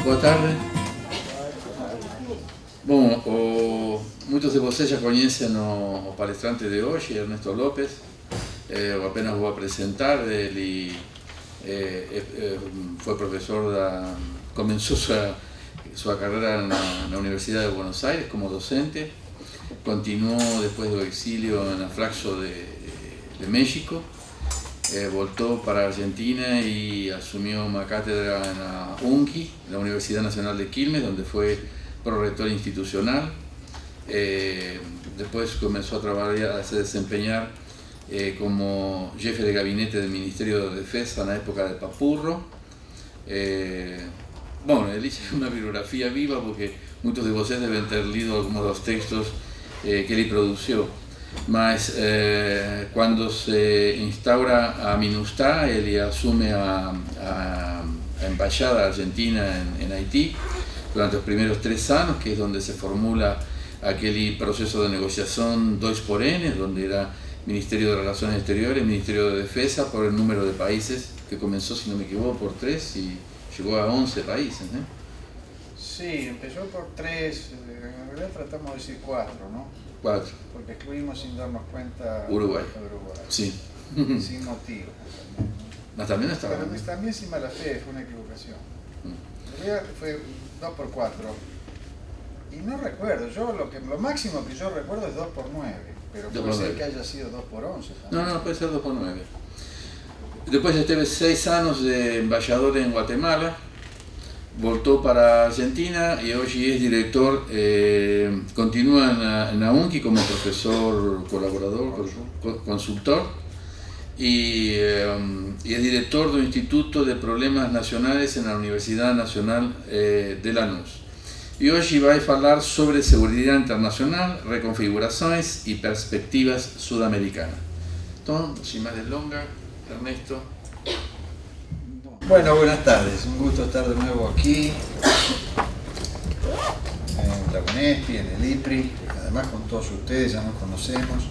boa tarde. Bom, muitos de vocês já conhecem o palestrante de hoje, Ernesto Lopes. Eu apenas vou apresentar. Ele foi professor começou sua carreira na Universidade de Buenos Aires como docente, continuou depois do exílio na Flaxo de México, voltou para a Argentina e assumiu uma cátedra na UNCI, la Universidad Nacional de Quilmes, onde foi prorector institucional. Después comenzó a trabajar, a se desempeñar como jefe de gabinete del Ministerio de Defensa en la época de Papurro. Bueno, él hizo una bibliografía viva porque muchos de ustedes deben ter lido algunos de los textos que él produjo. Mas cuando se instaura a MINUSTAH, él asume a Embajada Argentina en Haití durante los primeros 3 años, que es donde se formula aquel proceso de negociación 2x N, donde era Ministerio de Relaciones Exteriores, Ministerio de Defensa, por el número de países, que comenzó, si no me equivoco, por 3 y llegó a 11 países, ¿no? Sí, empezó por 3, en realidad tratamos de decir 4, ¿no? 4. Porque excluimos sin darnos cuenta Uruguay. Uruguay. Sí. Sin motivo. Mas también estaba. Pero también sin mala fe, fue una equivocación. En realidad fue 2 por 4. Y no recuerdo, lo máximo que yo recuerdo es 2 por 9. Pero puede ser que haya sido 2 por 11 también. No, puede ser 2 por 9. Después estuve 6 años de embajador en Guatemala, voltó para Argentina y hoy es director, continúa en la UNCI como profesor colaborador, consultor, y es director del Instituto de Problemas Nacionales en la Universidad Nacional de Lanús. Y hoy va a hablar sobre seguridad internacional, reconfiguraciones y perspectivas sudamericanas. Entonces, sin más delonga, Ernesto. Bueno, buenas tardes, un gusto estar de nuevo aquí, en la UNESPI, en el IPRI, además con todos ustedes, ya nos conocemos.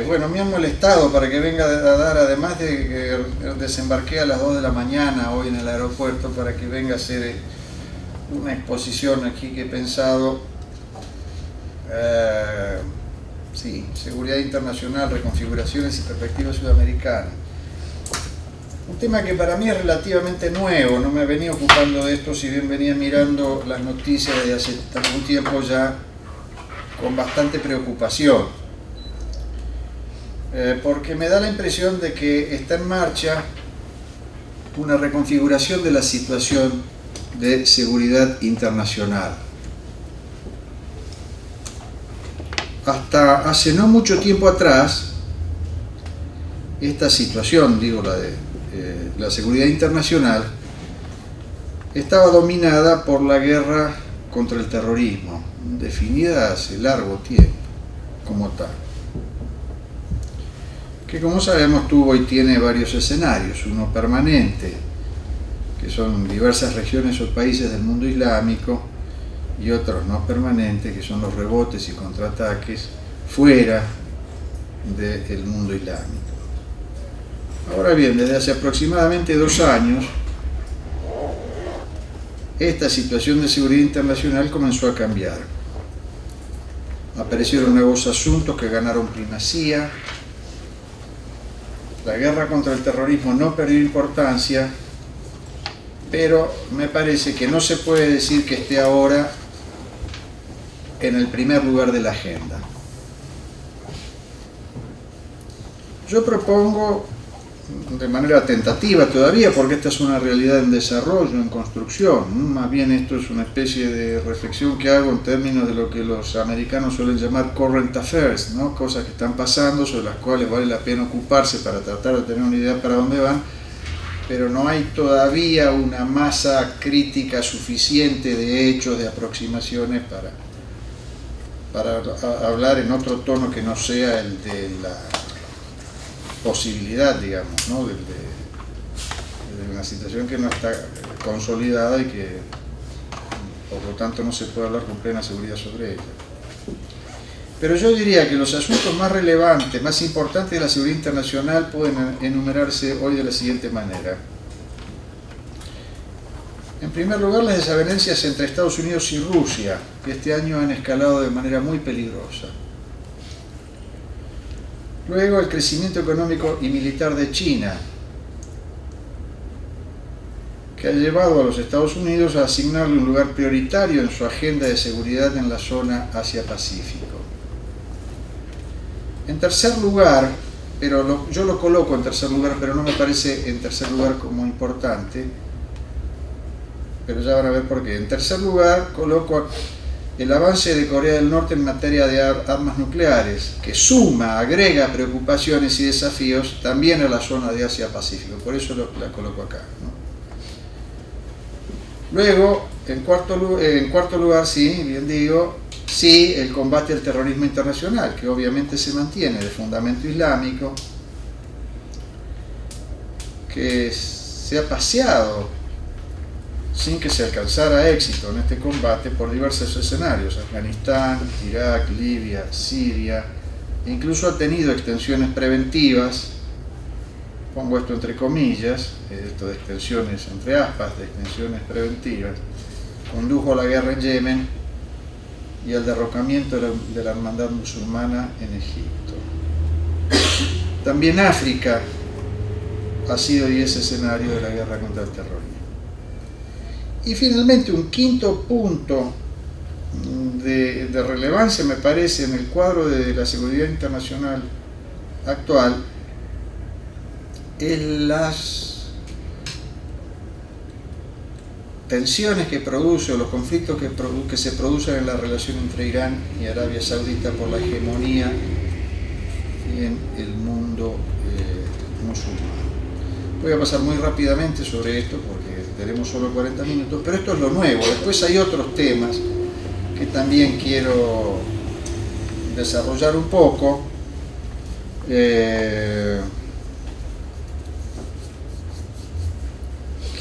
Bueno, me han molestado para que venga a dar, además de que desembarqué a las 2 de la mañana hoy en el aeropuerto, para que venga a hacer una exposición aquí que he pensado, sí, seguridad internacional, reconfiguraciones y perspectivas sudamericanas. Un tema que para mí es relativamente nuevo, no me venía ocupando de esto, si bien venía mirando las noticias desde hace algún tiempo ya con bastante preocupación. Porque me da la impresión de que está en marcha una reconfiguración de la situación de seguridad internacional. Hasta hace no mucho tiempo atrás, esta situación, digo la de la seguridad internacional, estaba dominada por la guerra contra el terrorismo, definida hace largo tiempo como tal, que como sabemos tuvo y tiene varios escenarios, uno permanente, que son diversas regiones o países del mundo islámico, y otros no permanentes, que son los rebotes y contraataques fuera del mundo islámico. Ahora bien, desde hace aproximadamente 2 años, esta situación de seguridad internacional comenzó a cambiar. Aparecieron nuevos asuntos que ganaron primacía. La guerra contra el terrorismo no perdió importancia, pero me parece que no se puede decir que esté ahora en el primer lugar de la agenda. Yo propongo, de manera tentativa todavía, porque esta es una realidad en desarrollo, en construcción, más bien esto es una especie de reflexión que hago en términos de lo que los americanos suelen llamar current affairs, ¿no? Cosas que están pasando, sobre las cuales vale la pena ocuparse para tratar de tener una idea para dónde van, pero no hay todavía una masa crítica suficiente de hechos, de aproximaciones para hablar en otro tono que no sea el de la posibilidad, digamos, ¿no? de una situación que no está consolidada y que por lo tanto no se puede hablar con plena seguridad sobre ella. Pero yo diría que los asuntos más relevantes, más importantes de la seguridad internacional pueden enumerarse hoy de la siguiente manera. En primer lugar, las desavenencias entre Estados Unidos y Rusia, que este año han escalado de manera muy peligrosa. Luego, el crecimiento económico y militar de China, que ha llevado a los Estados Unidos a asignarle un lugar prioritario en su agenda de seguridad en la zona Asia-Pacífico. En tercer lugar, yo lo coloco en tercer lugar, pero no me parece en tercer lugar como importante, pero ya van a ver por qué. En tercer lugar, coloco el avance de Corea del Norte en materia de armas nucleares, que agrega preocupaciones y desafíos también a la zona de Asia-Pacífico. Por eso la coloco acá, ¿no? Luego, en cuarto lugar, sí, bien digo, sí, el combate al terrorismo internacional, que obviamente se mantiene de fundamento islámico, que se ha paseado sin que se alcanzara éxito en este combate por diversos escenarios: Afganistán, Irak, Libia, Siria, e incluso ha tenido extensiones preventivas, pongo esto entre comillas, esto de extensiones entre aspas, de extensiones preventivas, condujo a la guerra en Yemen y al derrocamiento de la hermandad musulmana en Egipto. También África ha sido y es escenario de la guerra contra el terrorismo. Y finalmente, un quinto punto de relevancia, me parece, en el cuadro de la seguridad internacional actual, es las tensiones que produce, o los conflictos que se producen en la relación entre Irán y Arabia Saudita por la hegemonía en el mundo musulmán. Voy a pasar muy rápidamente sobre esto porque tenemos solo 40 minutos, pero esto es lo nuevo. Después hay otros temas que también quiero desarrollar un poco.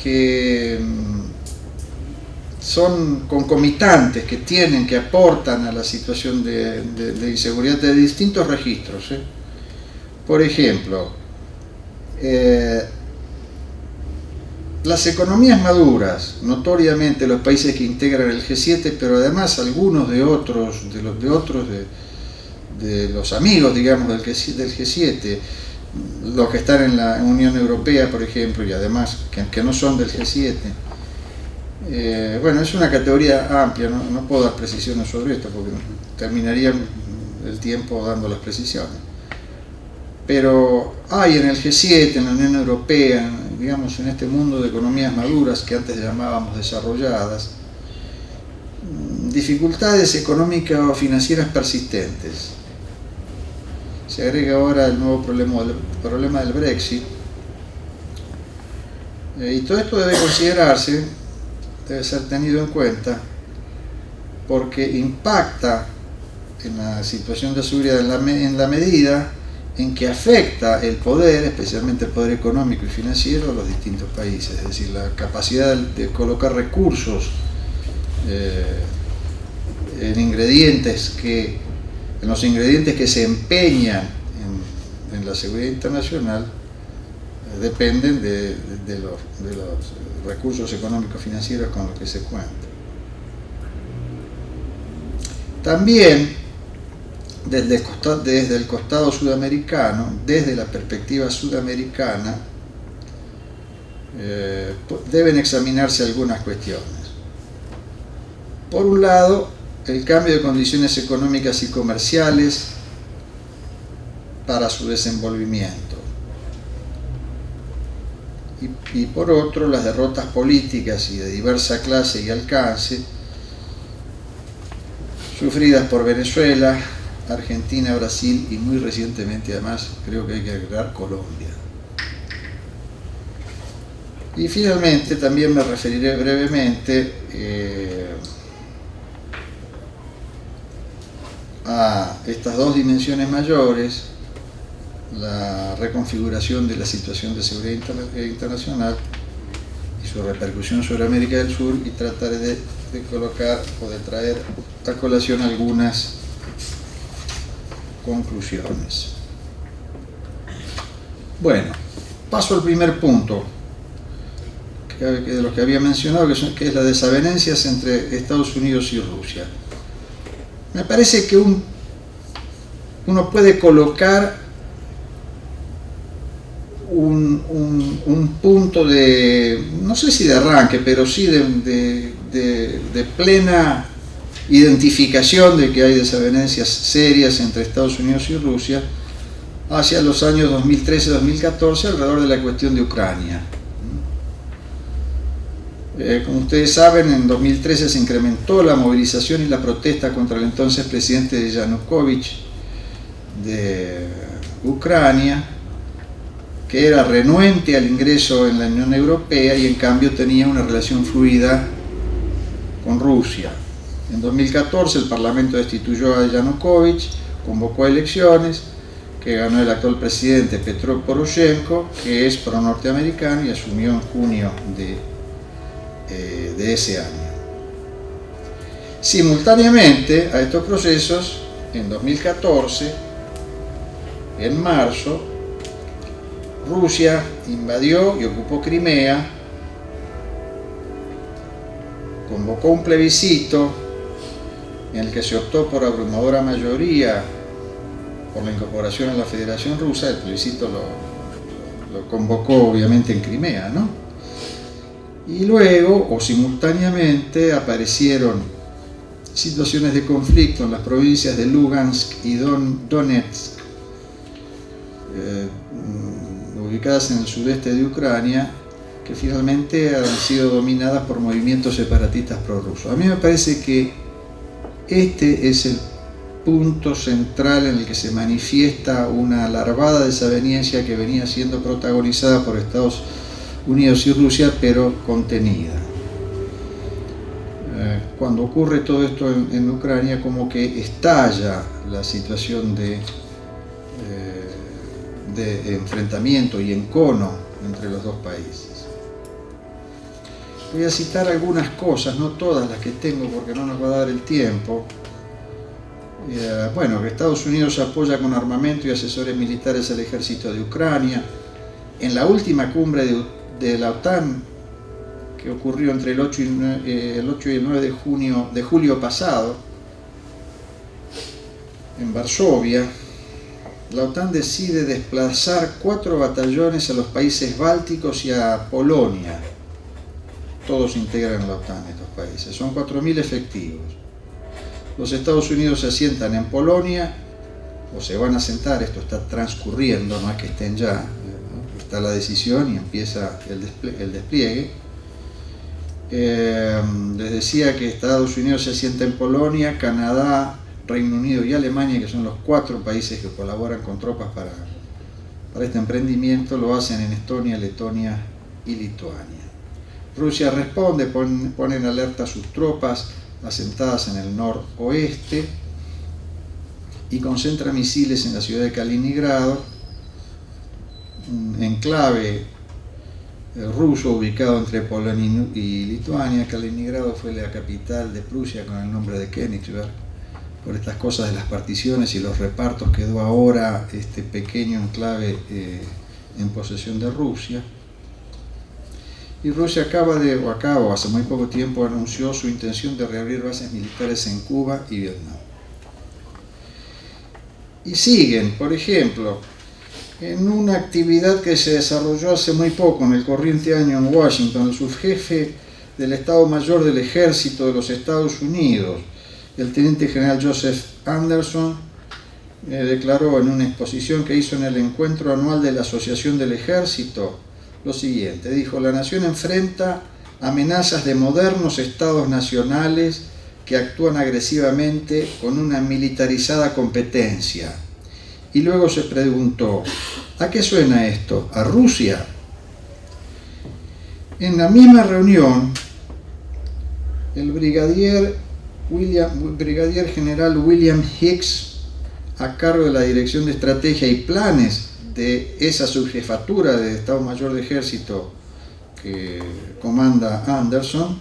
Que son concomitantes, que aportan a la situación de inseguridad de distintos registros. Por ejemplo, las economías maduras, notoriamente los países que integran el G7, pero además algunos de los amigos, digamos, del G7, los que están en la Unión Europea, por ejemplo, y además que no son del G7. Bueno, es una categoría amplia, no puedo dar precisiones sobre esto porque terminaría el tiempo dando las precisiones. Pero hay en el G7, en la Unión Europea, digamos, en este mundo de economías maduras que antes llamábamos desarrolladas, dificultades económicas o financieras persistentes. Se agrega ahora el nuevo problema del Brexit, y todo esto debe considerarse, debe ser tenido en cuenta, porque impacta en la situación de seguridad en la medida en que afecta el poder, especialmente el poder económico y financiero, a los distintos países. Es decir, la capacidad de colocar recursos en los ingredientes que se empeñan en la seguridad internacional dependen de los recursos económicos financieros con los que se cuenta. También desde el costado sudamericano, desde la perspectiva sudamericana, deben examinarse algunas cuestiones. Por un lado, el cambio de condiciones económicas y comerciales para su desenvolvimiento. Y por otro, las derrotas políticas y de diversa clase y alcance sufridas por Venezuela, Argentina, Brasil y muy recientemente, además, creo que hay que agregar Colombia. Y finalmente también me referiré brevemente a estas dos dimensiones mayores: la reconfiguración de la situación de seguridad internacional y su repercusión sobre América del Sur, y trataré de colocar o de traer a colación algunas conclusiones. Bueno, paso al primer punto, de los que había mencionado, que es la desavenencias entre Estados Unidos y Rusia. Me parece que uno puede colocar un punto de, no sé si de arranque, pero sí de plena identificación de que hay desavenencias serias entre Estados Unidos y Rusia hacia los años 2013-2014 alrededor de la cuestión de Ucrania. Como ustedes saben, en 2013 se incrementó la movilización y la protesta contra el entonces presidente Yanukovych de Ucrania, que era renuente al ingreso en la Unión Europea y en cambio tenía una relación fluida con Rusia. En 2014 el Parlamento destituyó a Yanukovych, convocó elecciones, que ganó el actual presidente Petro Poroshenko, que es pro-norteamericano y asumió en junio de ese año. Simultáneamente a estos procesos, en 2014, en marzo, Rusia invadió y ocupó Crimea, convocó un plebiscito en el que se optó por abrumadora mayoría por la incorporación a la Federación Rusa. El plebiscito lo convocó obviamente en Crimea, ¿no? Y luego, o simultáneamente, aparecieron situaciones de conflicto en las provincias de Lugansk y Donetsk, ubicadas en el sudeste de Ucrania, que finalmente han sido dominadas por movimientos separatistas prorrusos. A mí me parece que este es el punto central en el que se manifiesta una larvada desaveniencia que venía siendo protagonizada por Estados Unidos y Rusia, pero contenida. Cuando ocurre todo esto en Ucrania, como que estalla la situación de enfrentamiento y encono entre los dos países. Voy a citar algunas cosas, no todas las que tengo porque no nos va a dar el tiempo. Bueno, que Estados Unidos apoya con armamento y asesores militares al ejército de Ucrania. En la última cumbre de la OTAN, que ocurrió entre el 8 y el 9 de julio pasado, en Varsovia, la OTAN decide desplazar 4 batallones a los países bálticos y a Polonia. Todos integran la OTAN, estos países. Son 4.000 efectivos. Los Estados Unidos se asientan en Polonia, o se van a asentar, esto está transcurriendo, no es que estén ya, ¿no? Está la decisión y empieza el despliegue. Les decía que Estados Unidos se asienta en Polonia, Canadá, Reino Unido y Alemania, que son los 4 países que colaboran con tropas para este emprendimiento, lo hacen en Estonia, Letonia y Lituania. Rusia responde, pone en alerta a sus tropas asentadas en el noroeste y concentra misiles en la ciudad de Kaliningrado, un enclave ruso ubicado entre Polonia y Lituania. Kaliningrado fue la capital de Prusia con el nombre de Königsberg. Por estas cosas de las particiones y los repartos quedó ahora este pequeño enclave en posesión de Rusia. Y Rusia hace muy poco tiempo anunció su intención de reabrir bases militares en Cuba y Vietnam. Y siguen, por ejemplo, en una actividad que se desarrolló hace muy poco, en el corriente año en Washington, el subjefe del Estado Mayor del Ejército de los Estados Unidos, el teniente general Joseph Anderson, declaró en una exposición que hizo en el encuentro anual de la Asociación del Ejército lo siguiente. Dijo: la nación enfrenta amenazas de modernos estados nacionales que actúan agresivamente con una militarizada competencia. Y luego se preguntó: ¿a qué suena esto? ¿A Rusia? En la misma reunión, el brigadier general William Hicks, a cargo de la Dirección de Estrategia y Planes de esa subjefatura de Estado Mayor de Ejército que comanda Anderson,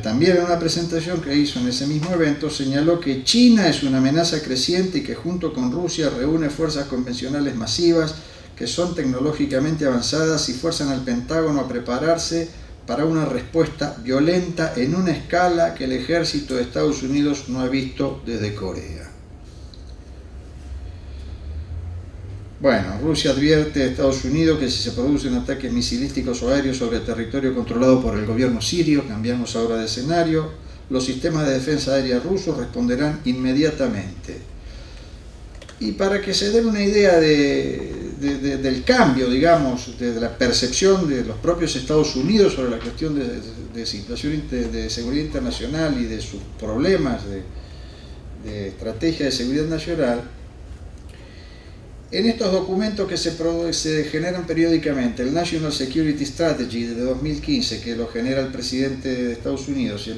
también en una presentación que hizo en ese mismo evento, señaló que China es una amenaza creciente y que junto con Rusia reúne fuerzas convencionales masivas que que son tecnológicamente avanzadas y fuerzan al Pentágono a prepararse para una respuesta violenta en una escala que el ejército de Estados Unidos no ha visto desde Corea. Bueno, Rusia advierte a Estados Unidos que si se producen ataques misilísticos o aéreos sobre el territorio controlado por el gobierno sirio, cambiamos ahora de escenario, los sistemas de defensa aérea rusos responderán inmediatamente. Y para que se den una idea del cambio, digamos, de la percepción de los propios Estados Unidos sobre la cuestión de situación de seguridad internacional y de sus problemas de estrategia de seguridad nacional, en estos documentos que se generan periódicamente, el National Security Strategy de 2015, que lo genera el presidente de Estados Unidos,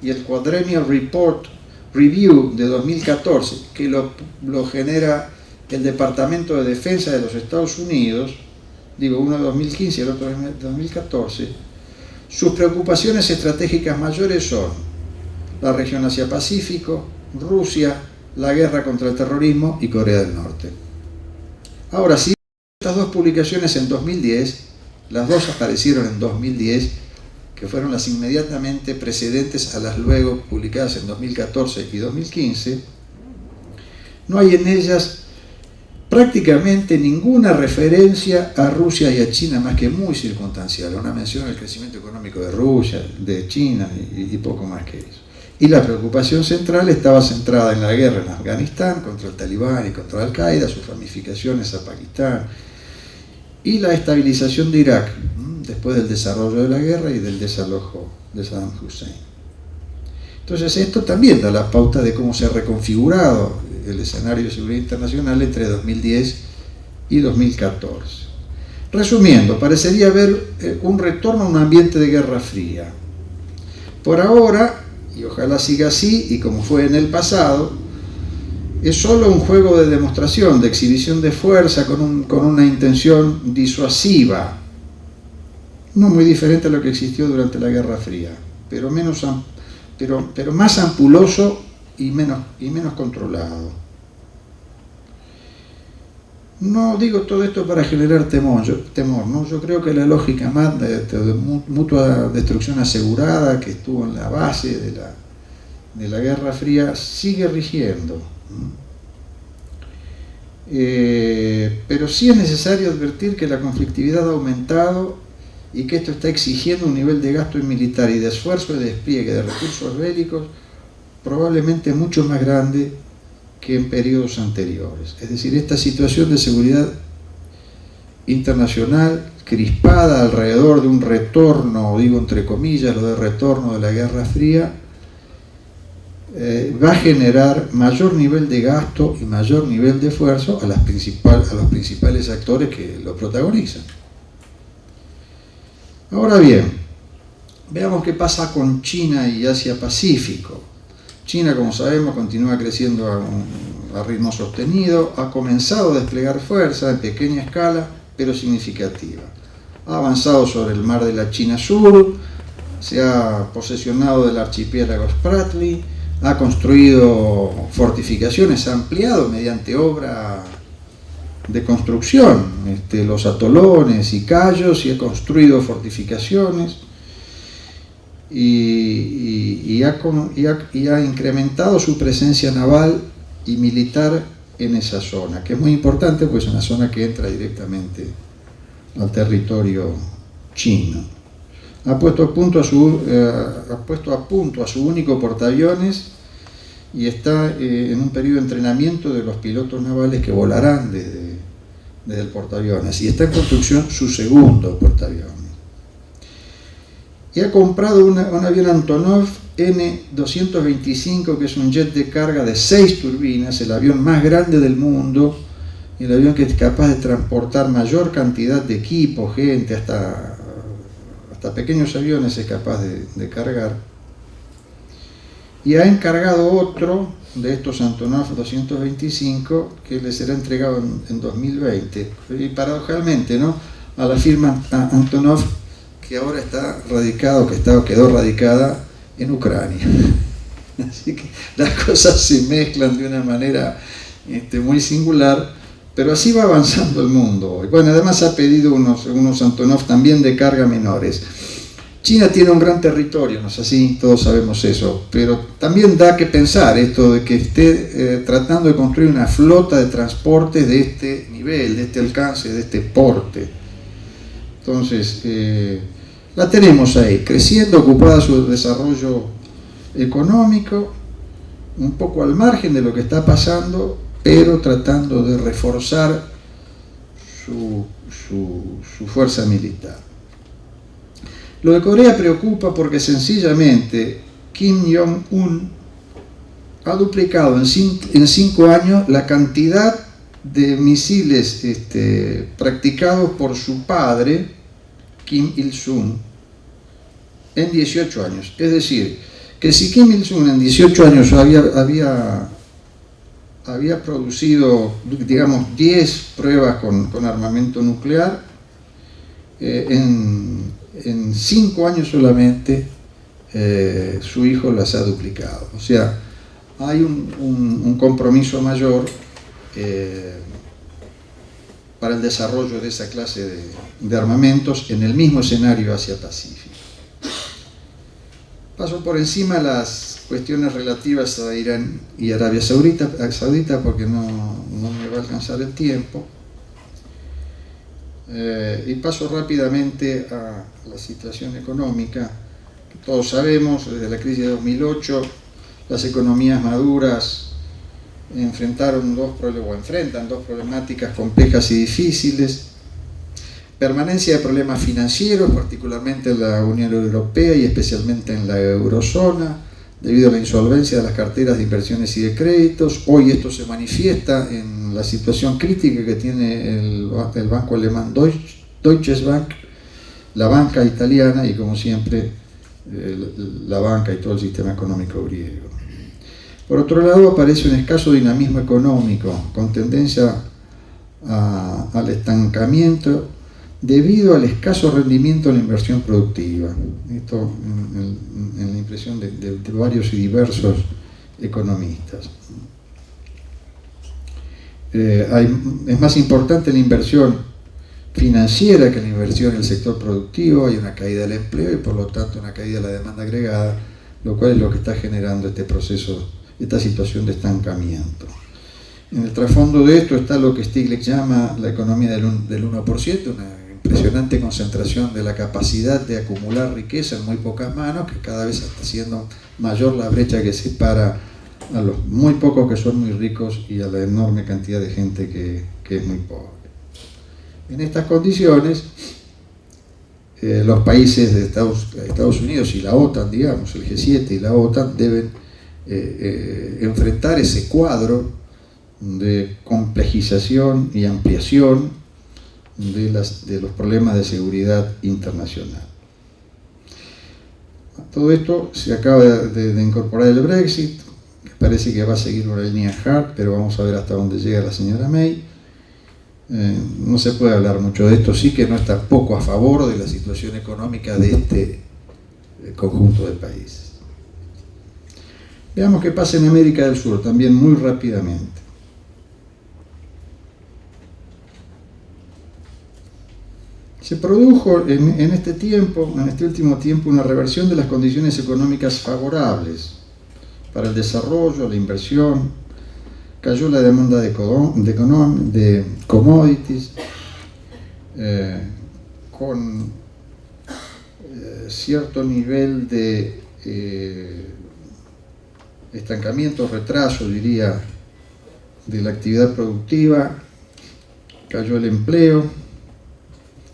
y el Quadrennial Report Review de 2014, que lo genera el Departamento de Defensa de los Estados Unidos, digo, uno de 2015 y el otro de 2014, sus preocupaciones estratégicas mayores son la región Asia-Pacífico, Rusia, la guerra contra el terrorismo y Corea del Norte. Ahora, si estas dos publicaciones en 2010, las dos aparecieron en 2010, que fueron las inmediatamente precedentes a las luego publicadas en 2014 y 2015, no hay en ellas prácticamente ninguna referencia a Rusia y a China, más que muy circunstancial, una mención al crecimiento económico de Rusia, de China y poco más que eso. Y la preocupación central estaba centrada en la guerra en Afganistán contra el Talibán y contra Al-Qaeda, sus ramificaciones a Pakistán, y la estabilización de Irak después del desarrollo de la guerra y del desalojo de Saddam Hussein. Entonces esto también da la pauta de cómo se ha reconfigurado el escenario de seguridad internacional entre 2010 y 2014. Resumiendo, parecería haber un retorno a un ambiente de guerra fría. Por ahora, y ojalá siga así, y como fue en el pasado, es solo un juego de demostración, de exhibición de fuerza con una intención disuasiva, no muy diferente a lo que existió durante la Guerra Fría, pero más ampuloso y menos controlado. No digo todo esto para generar temor, ¿no? Yo creo que la lógica más de mutua destrucción asegurada que estuvo en la base de la Guerra Fría sigue rigiendo. Pero sí es necesario advertir que la conflictividad ha aumentado y que esto está exigiendo un nivel de gasto militar y de esfuerzo de despliegue de recursos bélicos probablemente mucho más grande que en periodos anteriores. Es decir, esta situación de seguridad internacional crispada alrededor de un retorno, digo entre comillas, lo de retorno de la Guerra Fría, va a generar mayor nivel de gasto y mayor nivel de esfuerzo a los principales actores que lo protagonizan. Ahora bien, veamos qué pasa con China y Asia-Pacífico. China, como sabemos, continúa creciendo a ritmo sostenido, ha comenzado a desplegar fuerza en pequeña escala, pero significativa. Ha avanzado sobre el mar de la China Sur, se ha posesionado del archipiélago Spratly, ha construido fortificaciones, ha ampliado mediante obra de construcción los atolones y cayos, y ha construido fortificaciones y ha incrementado su presencia naval y militar en esa zona, que es muy importante porque es una zona que entra directamente al territorio chino. Ha puesto a punto a su único portaaviones y está en un periodo de entrenamiento de los pilotos navales que volarán desde el portaaviones, y está en construcción su segundo portaaviones. Y ha comprado un avión Antonov N-225, que es un jet de carga de 6 turbinas, el avión más grande del mundo, el avión que es capaz de transportar mayor cantidad de equipo, gente, hasta pequeños aviones es capaz de cargar. Y ha encargado otro de estos Antonov 225 que le será entregado en 2020. Y paradojalmente, ¿no?, a la firma Antonov, que ahora quedó radicada en Ucrania. Así que las cosas se mezclan de una manera muy singular, Pero así va avanzando el mundo hoy. Bueno, además ha pedido unos Antonov también de carga menores. China tiene un gran territorio, ¿no es así? Todos sabemos eso, pero también da que pensar esto de que esté tratando de construir una flota de transportes de este nivel, de este alcance, de este porte. Entonces, la tenemos ahí, creciendo, ocupada su desarrollo económico, un poco al margen de lo que está pasando, pero tratando de reforzar su fuerza militar. Lo de Corea preocupa porque sencillamente Kim Jong-un ha duplicado en 5 años la cantidad de misiles practicados por su padre, Kim Il-sung, en 18 años. Es decir, que si Kim Il-sung en 18 años había producido, digamos, 10 pruebas con armamento nuclear, en 5 años solamente su hijo las ha duplicado. O sea, hay un compromiso mayor para el desarrollo de esa clase de armamentos en el mismo escenario Asia-Pacífico. Paso por encima las cuestiones relativas a Irán y Arabia Saudita porque no me va a alcanzar el tiempo. Y paso rápidamente a la situación económica. Todos sabemos, desde la crisis de 2008, las economías maduras enfrentan dos problemáticas complejas y difíciles. Permanencia de problemas financieros, particularmente en la Unión Europea y especialmente en la eurozona, debido a la insolvencia de las carteras de inversiones y de créditos. Hoy esto se manifiesta en la situación crítica que tiene el banco alemán Deutsche Bank, la banca italiana y, como siempre, la banca y todo el sistema económico griego. Por otro lado, aparece un escaso dinamismo económico con tendencia al estancamiento debido al escaso rendimiento de la inversión productiva. Esto en la impresión de varios y diversos economistas. Es más importante la inversión financiera que la inversión en el sector productivo. Hay una caída del empleo y por lo tanto una caída de la demanda agregada, lo cual es lo que está generando este proceso, esta situación de estancamiento. En el trasfondo de esto está lo que Stiglitz llama la economía del 1%, una impresionante concentración de la capacidad de acumular riqueza en muy pocas manos, que cada vez está siendo mayor la brecha que separa a los muy pocos que son muy ricos y a la enorme cantidad de gente que es muy pobre. En estas condiciones, los países de Estados Unidos y la OTAN, digamos, el G7 y la OTAN, deben enfrentar ese cuadro de complejización y ampliación de los problemas de seguridad internacional. Todo esto se acaba de incorporar el Brexit, que parece que va a seguir una línea hard, pero vamos a ver hasta dónde llega la señora May. No se puede hablar mucho de esto, sí que no está poco a favor de la situación económica de este conjunto de países. Veamos qué pasa en América del Sur, también muy rápidamente. Se produjo en este último tiempo, una reversión de las condiciones económicas favorables para el desarrollo, la inversión. Cayó la demanda de commodities, con cierto nivel de estancamiento, retraso, diría, de la actividad productiva. Cayó el empleo,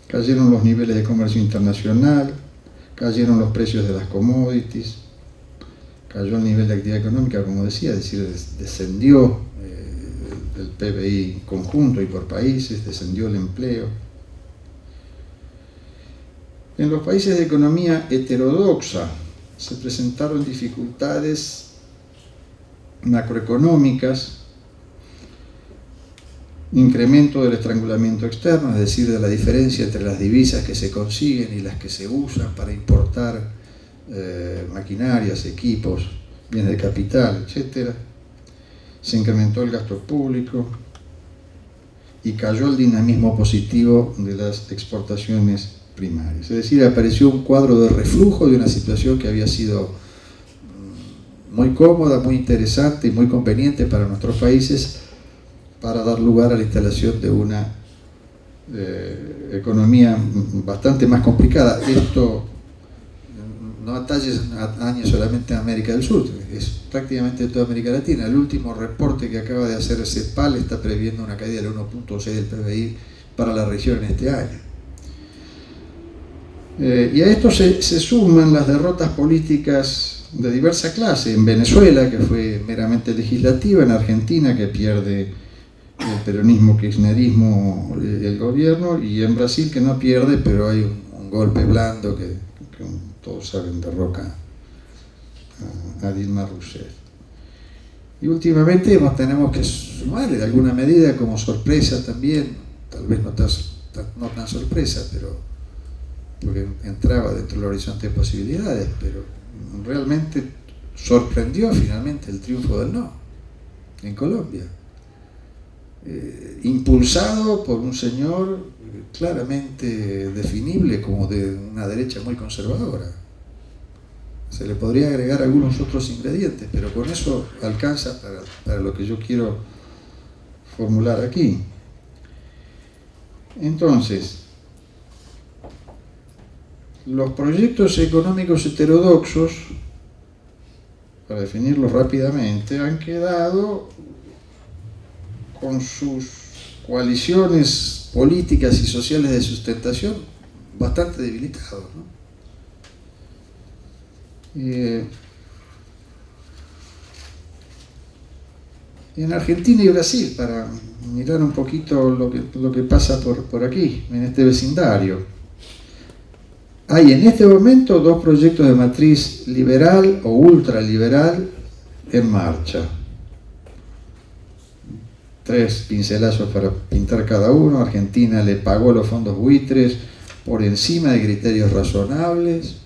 cayeron los niveles de comercio internacional, cayeron los precios de las commodities, cayó el nivel de actividad económica, como decía, es decir, descendió el PBI conjunto y por países, descendió el empleo. En los países de economía heterodoxa se presentaron dificultades macroeconómicas, incremento del estrangulamiento externo, es decir, de la diferencia entre las divisas que se consiguen y las que se usan para importar maquinarias, equipos, bienes de capital, etc. Se incrementó el gasto público y cayó el dinamismo positivo de las exportaciones primarias. Es decir, apareció un cuadro de reflujo de una situación que había sido muy cómoda, muy interesante y muy conveniente para nuestros países, para dar lugar a la instalación de una economía bastante más complicada. Esto no atañe solamente a América del Sur, es prácticamente toda América Latina. El último reporte que acaba de hacer CEPAL está previendo una caída del 1.6 del PBI para la región en este año. Y a esto se suman las derrotas políticas de diversa clase, en Venezuela, que fue meramente legislativa, en Argentina, que pierde el peronismo, kirchnerismo, el gobierno, y en Brasil, que no pierde, pero hay un golpe blando que todos saben, derroca a Dilma Rousseff. Y últimamente tenemos que sumar de alguna medida como sorpresa también, tal vez no tan sorpresa, pero porque entraba dentro del horizonte de posibilidades, pero realmente sorprendió finalmente el triunfo del no en Colombia, impulsado por un señor claramente definible como de una derecha muy conservadora. Se le podría agregar algunos otros ingredientes, pero con eso alcanza para lo que yo quiero formular aquí. Entonces, los proyectos económicos heterodoxos, para definirlos rápidamente, han quedado con sus coaliciones políticas y sociales de sustentación bastante debilitados, ¿no? En Argentina y Brasil, para mirar un poquito lo que pasa por aquí, en este vecindario, hay en este momento dos proyectos de matriz liberal o ultraliberal en marcha. 3 pincelazos para pintar cada uno. Argentina le pagó los fondos buitres por encima de criterios razonables,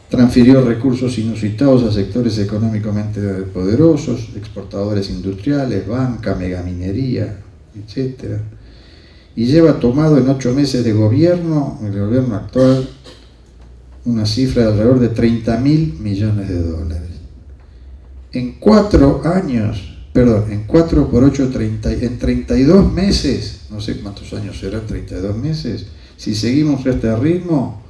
transfirió recursos inusitados a sectores económicamente poderosos, exportadores industriales, banca, megaminería, etc. Y lleva tomado en 8 meses de gobierno, el gobierno actual, una cifra de alrededor de 30.000 millones de dólares. En 4 por 8, en 32 meses, no sé cuántos años serán 32 meses, si seguimos este ritmo,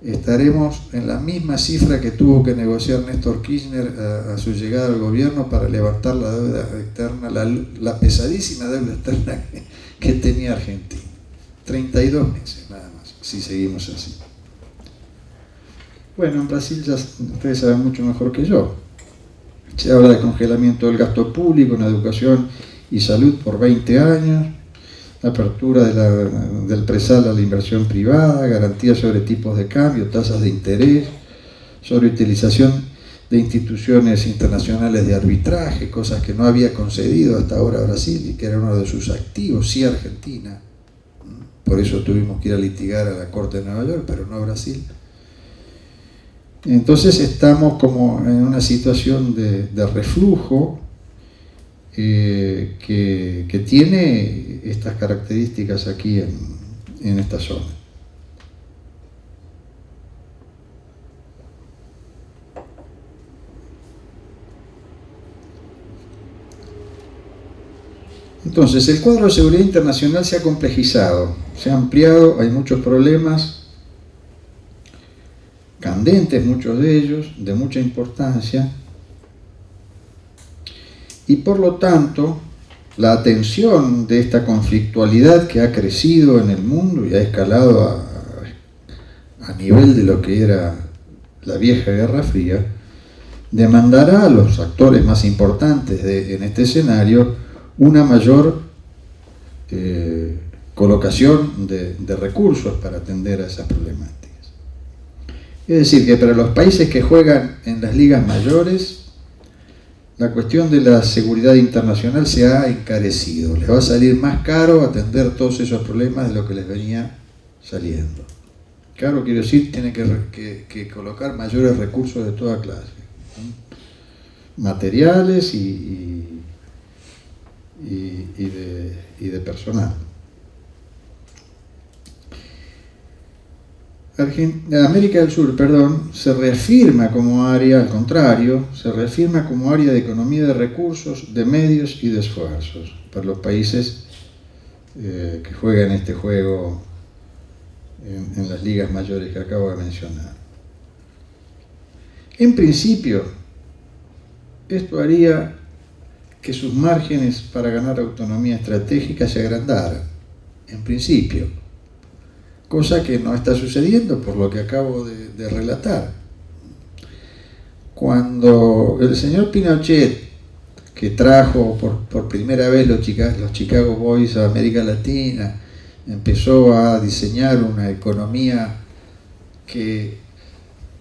estaremos en la misma cifra que tuvo que negociar Néstor Kirchner a su llegada al gobierno para levantar la deuda externa, la pesadísima deuda externa que tenía Argentina. 32 meses nada más, si seguimos así. Bueno, en Brasil ya ustedes saben mucho mejor que yo. Se habla de congelamiento del gasto público en educación y salud por 20 años, apertura del presal a la inversión privada, garantías sobre tipos de cambio, tasas de interés, sobre utilización de instituciones internacionales de arbitraje, cosas que no había concedido hasta ahora Brasil y que era uno de sus activos, sí Argentina. Por eso tuvimos que ir a litigar a la Corte de Nueva York, pero no a Brasil. Entonces estamos como en una situación de reflujo que tiene estas características aquí en esta zona. Entonces, el cuadro de seguridad internacional se ha complejizado, se ha ampliado, hay muchos problemas candentes, muchos de ellos, de mucha importancia, y por lo tanto, la atención de esta conflictualidad que ha crecido en el mundo y ha escalado a nivel de lo que era la vieja Guerra Fría, demandará a los actores más importantes en este escenario una mayor colocación de recursos para atender a esas problemáticas. Es decir, que para los países que juegan en las ligas mayores, la cuestión de la seguridad internacional se ha encarecido. Les va a salir más caro atender todos esos problemas de lo que les venía saliendo. Caro quiero decir, tienen que colocar mayores recursos de toda clase, materiales y y de personal. América del Sur, se reafirma como área, al contrario, se reafirma como área de economía de recursos, de medios y de esfuerzos para los países que juegan este juego en las ligas mayores que acabo de mencionar. En principio, esto haría que sus márgenes para ganar autonomía estratégica se agrandaran, en principio, cosa que no está sucediendo por lo que acabo de relatar. Cuando el señor Pinochet, que trajo por primera vez los Chicago Boys a América Latina, empezó a diseñar una economía que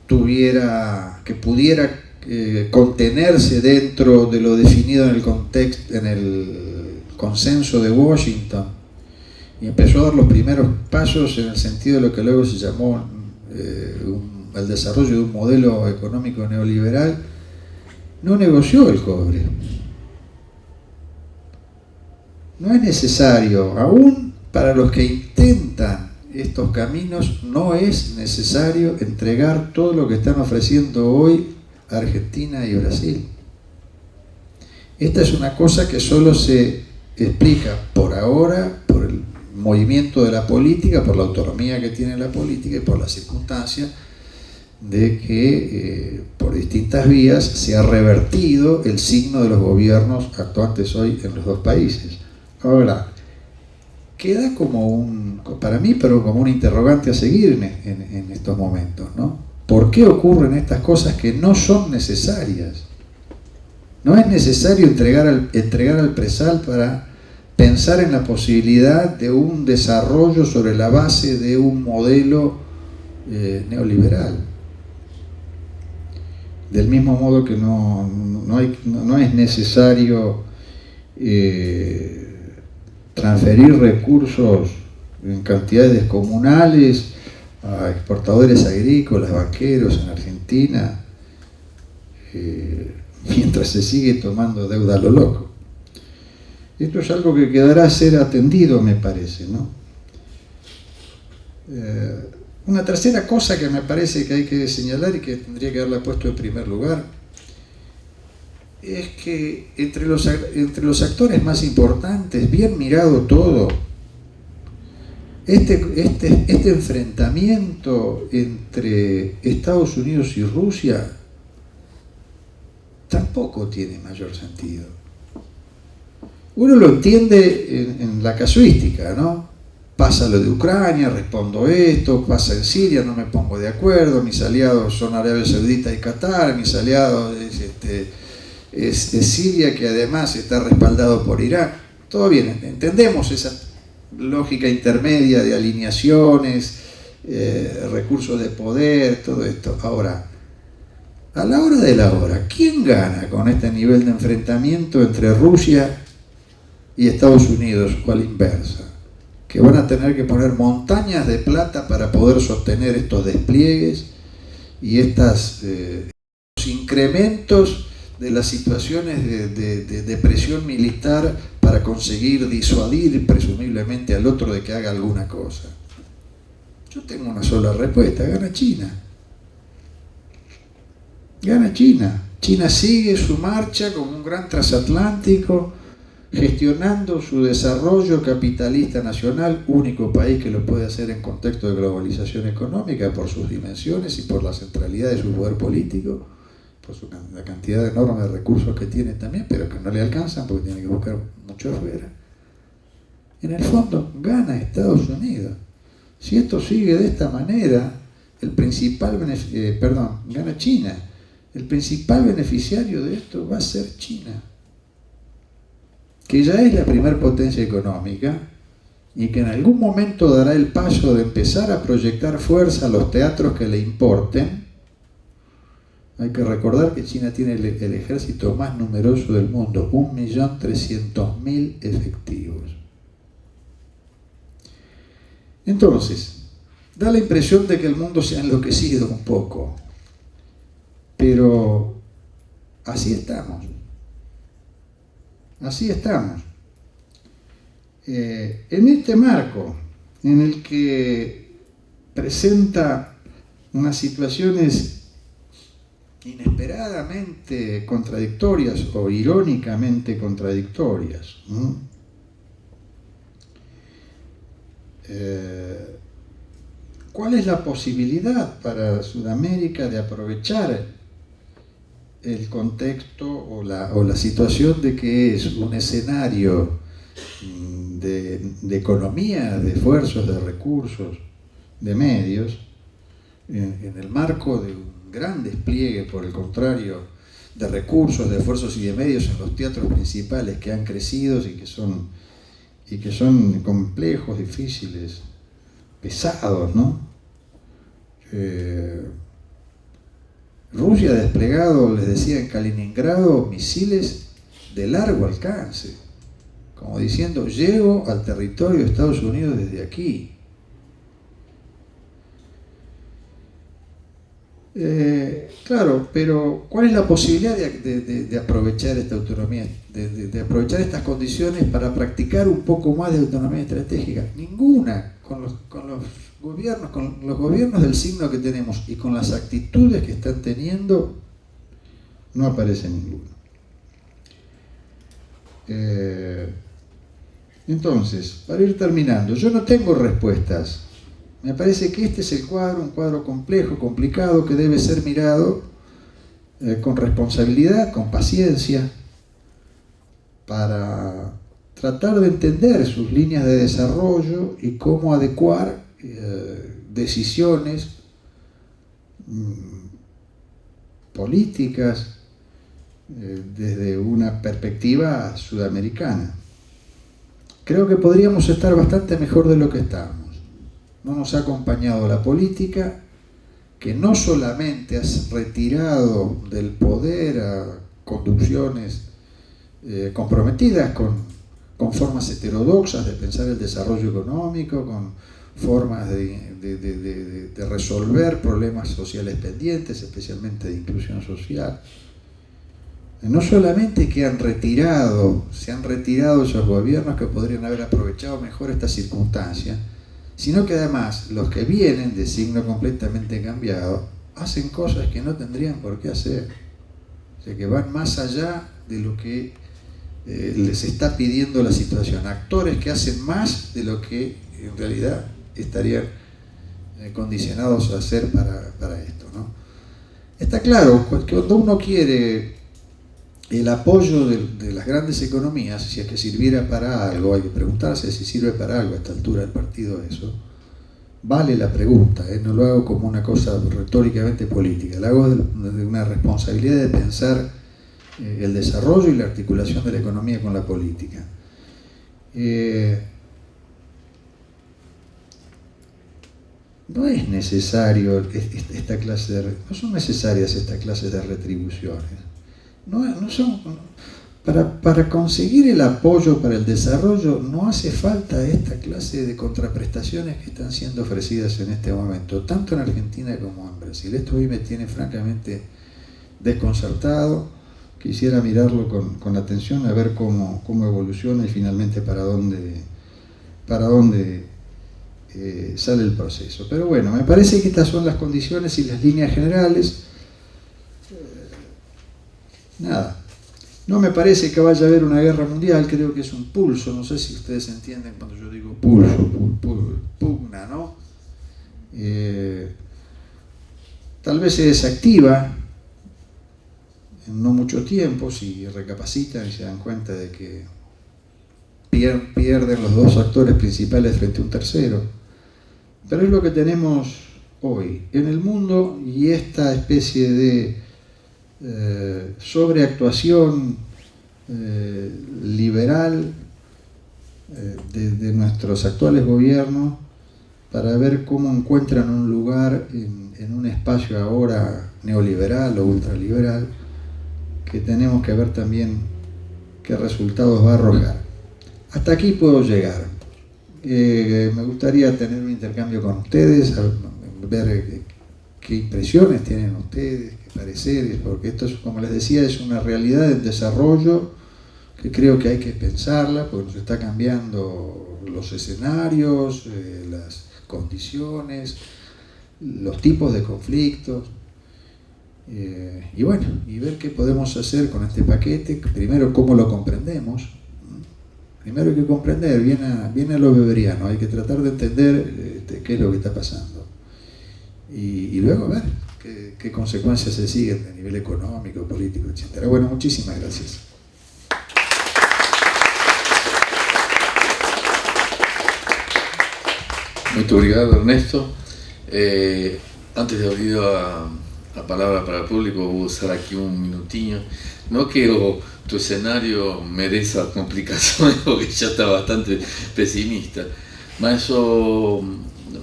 pudiera contenerse dentro de lo definido en el consenso de Washington, y empezó a dar los primeros pasos en el sentido de lo que luego se llamó el desarrollo de un modelo económico neoliberal, no negoció el cobre. No es necesario, aún para los que intentan estos caminos, no es necesario entregar todo lo que están ofreciendo hoy Argentina y Brasil. Esta es una cosa que solo se explica por ahora por el movimiento de la política, por la autonomía que tiene la política y por la circunstancia de que por distintas vías se ha revertido el signo de los gobiernos actuantes hoy en los dos países. Ahora, queda para mí, pero como un interrogante a seguirme en estos momentos, ¿no? ¿Por qué ocurren estas cosas que no son necesarias? No es necesario entregar al presal para pensar en la posibilidad de un desarrollo sobre la base de un modelo neoliberal. Del mismo modo que no es necesario transferir recursos en cantidades descomunales a exportadores agrícolas, banqueros en Argentina, mientras se sigue tomando deuda a lo loco. Esto es algo que quedará a ser atendido, me parece, ¿no? Una tercera cosa que me parece que hay que señalar y que tendría que haberla puesto en primer lugar es que entre los actores más importantes, bien mirado todo, este enfrentamiento entre Estados Unidos y Rusia tampoco tiene mayor sentido. Uno lo entiende en la casuística, ¿no? Pasa lo de Ucrania, respondo esto, pasa en Siria, no me pongo de acuerdo, mis aliados son Arabia Saudita y Qatar, mis aliados es Siria, que además está respaldado por Irán. Todo bien, entendemos esa lógica intermedia de alineaciones, recursos de poder, todo esto. Ahora, a la hora de la hora, ¿quién gana con este nivel de enfrentamiento entre Rusia y Estados Unidos o a la inversa? Que van a tener que poner montañas de plata para poder sostener estos despliegues y estos incrementos de las situaciones de presión militar para conseguir disuadir presumiblemente al otro de que haga alguna cosa. Yo tengo una sola respuesta: gana China. Gana China. China sigue su marcha como un gran transatlántico, gestionando su desarrollo capitalista nacional, único país que lo puede hacer en contexto de globalización económica por sus dimensiones y por la centralidad de su poder político, por la cantidad enorme de recursos que tiene también, pero que no le alcanzan porque tiene que buscar mucho afuera. En el fondo, gana Estados Unidos. Si esto sigue de esta manera, gana China. El principal beneficiario de esto va a ser China, que ya es la primer potencia económica y que en algún momento dará el paso de empezar a proyectar fuerza a los teatros que le importen. Hay que recordar que China tiene el ejército más numeroso del mundo, 1.300.000 efectivos. Entonces, da la impresión de que el mundo se ha enloquecido un poco, pero así estamos. Así estamos. En este marco, en el que presenta unas situaciones inesperadamente contradictorias o irónicamente contradictorias, ¿cuál es la posibilidad para Sudamérica de aprovechar el contexto o la situación de que es un escenario de economía, de esfuerzos, de recursos, de medios, en el marco de un gran despliegue, por el contrario, de recursos, de esfuerzos y de medios en los teatros principales que han crecido y que son complejos, difíciles, pesados, ¿no? Rusia ha desplegado, les decía, en Kaliningrado misiles de largo alcance, como diciendo, llego al territorio de Estados Unidos desde aquí. Claro, pero ¿cuál es la posibilidad de aprovechar esta autonomía, de aprovechar estas condiciones para practicar un poco más de autonomía estratégica? Ninguna. Con los gobiernos del signo que tenemos y con las actitudes que están teniendo, no aparece ninguno. Entonces, para ir terminando, yo no tengo respuestas. Me parece que este es el cuadro, un cuadro complejo, complicado, que debe ser mirado con responsabilidad, con paciencia, para tratar de entender sus líneas de desarrollo y cómo adecuar decisiones políticas desde una perspectiva sudamericana. Creo que podríamos estar bastante mejor de lo que estamos. No nos ha acompañado la política, que no solamente ha retirado del poder a conducciones comprometidas con formas heterodoxas de pensar el desarrollo económico, con formas de resolver problemas sociales pendientes, especialmente de inclusión social. No solamente que se han retirado esos gobiernos que podrían haber aprovechado mejor esta circunstancia, sino que además los que vienen de signo completamente cambiado hacen cosas que no tendrían por qué hacer, o sea, que van más allá de lo que les está pidiendo la situación, actores que hacen más de lo que en realidad estarían condicionados a hacer para esto, ¿no? Está claro que cuando uno quiere el apoyo de las grandes economías, si es que sirviera para algo, hay que preguntarse si sirve para algo a esta altura del partido eso. Vale la pregunta, no lo hago como una cosa retóricamente política, lo hago de una responsabilidad de pensar el desarrollo y la articulación de la economía con la política. No es necesario no son necesarias estas clases de retribuciones. No son, para conseguir el apoyo para el desarrollo no hace falta esta clase de contraprestaciones que están siendo ofrecidas en este momento, tanto en Argentina como en Brasil. Esto hoy me tiene francamente desconcertado. Quisiera mirarlo con atención, a ver cómo evoluciona y finalmente para dónde sale el proceso. Pero bueno, me parece que estas son las condiciones y las líneas generales. Nada, no me parece que vaya a haber una guerra mundial, creo que es un pulso, no sé si ustedes entienden cuando yo digo pulso, pugna, ¿no? Tal vez se desactiva en no mucho tiempo si recapacitan y se dan cuenta de que pierden los dos actores principales frente a un tercero, pero es lo que tenemos hoy en el mundo, y esta especie de sobreactuación liberal de nuestros actuales gobiernos para ver cómo encuentran un lugar en un espacio ahora neoliberal o ultraliberal, que tenemos que ver también qué resultados va a arrojar. Hasta aquí puedo llegar. Me gustaría tener un intercambio con ustedes, ver qué impresiones tienen ustedes, qué pareceres, porque esto, como les decía, es una realidad del desarrollo que creo que hay que pensarla porque nos está cambiando los escenarios, las condiciones, los tipos de conflictos. Y bueno, y ver qué podemos hacer con este paquete. Primero, cómo lo comprendemos. Primero hay que comprender, viene a lo weberiano, hay que tratar de entender qué es lo que está pasando. Y luego ver qué consecuencias se siguen a nivel económico, político, etc. Bueno, muchísimas gracias. Muito obrigado, Ernesto. Antes de abrir a palavra para o público, vou usar aqui um minutinho. Não que tu escenario mereça complicações, porque já está bastante pesimista, mas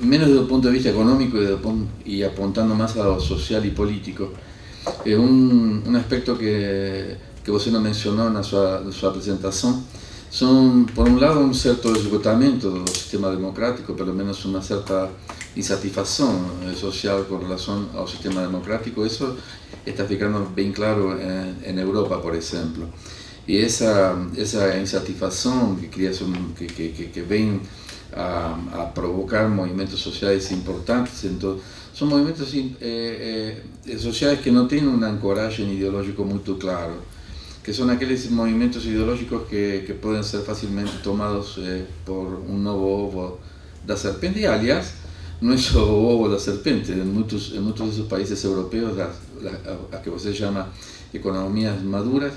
menos do ponto de vista económico e apontando más a lo social y político. Un aspecto que você não mencionou na sua apresentação son, por un lado, un cierto esgotamiento del sistema democrático, pelo menos una cierta insatisfacción social con relación al sistema democrático. Eso está ficando bien claro en Europa, por ejemplo. Y esa insatisfacción que ven a provocar movimientos sociales importantes, entonces, son movimientos sociales que no tienen un ancoraje ideológico muy claro, que son aquellos movimientos ideológicos que pueden ser fácilmente tomados por un nuevo ovo da serpente. Y aliás, no es o ovo da serpente. En muchos de esos países europeos, a que você llama economías maduras,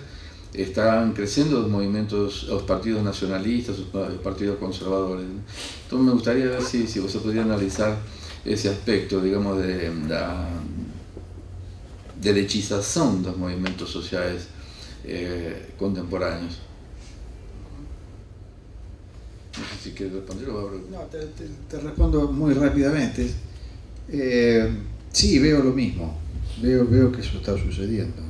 están creciendo los partidos nacionalistas, los partidos conservadores. Entonces me gustaría ver si usted podría analizar ese aspecto, digamos, de derechización de los movimientos sociales contemporáneos. No sé si quieres responder o abro. No, te respondo muy rápidamente. Sí, veo lo mismo. Veo que eso está sucediendo.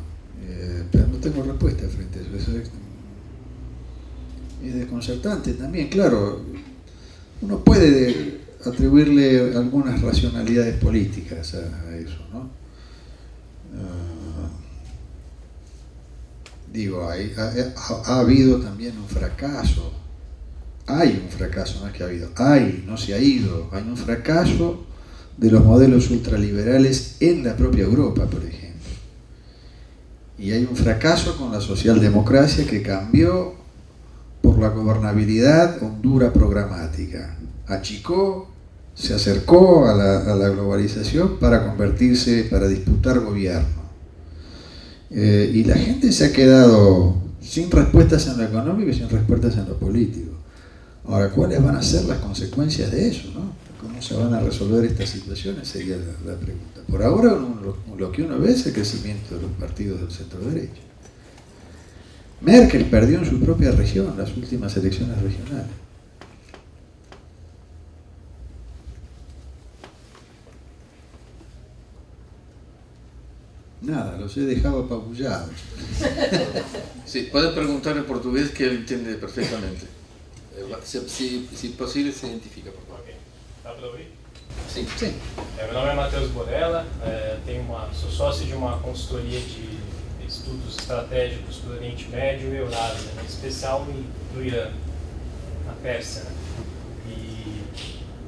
Pero no tengo respuesta frente a eso. Es desconcertante también, claro. Uno puede atribuirle algunas racionalidades políticas a eso, ¿no? Digo, ha habido también un fracaso. Hay un fracaso, no es que ha habido. No se ha ido. Hay un fracaso de los modelos ultraliberales en la propia Europa, por ejemplo. Y hay un fracaso con la socialdemocracia que cambió por la gobernabilidad hondura programática. Achicó, se acercó a la globalización para convertirse, para disputar gobierno. Y la gente se ha quedado sin respuestas en lo económico y sin respuestas en lo político. Ahora, ¿cuáles van a ser las consecuencias de eso, no? ¿Cómo se van a resolver estas situaciones? Sería la pregunta. Por ahora, lo que uno ve es el crecimiento de los partidos del centro-derecha. Merkel perdió en su propia región las últimas elecciones regionales. Nada, los he dejado apabullados. Sí, puede preguntar en portugués que él entiende perfectamente. Se possível, se identifica, por favor. Ok. Dá para ouvir? Sim. Meu nome é Matheus Borella, sou sócio de uma consultoria de estudos estratégicos para o Oriente Médio e Eurásia, em especial no Irã, na Pérsia. Né? E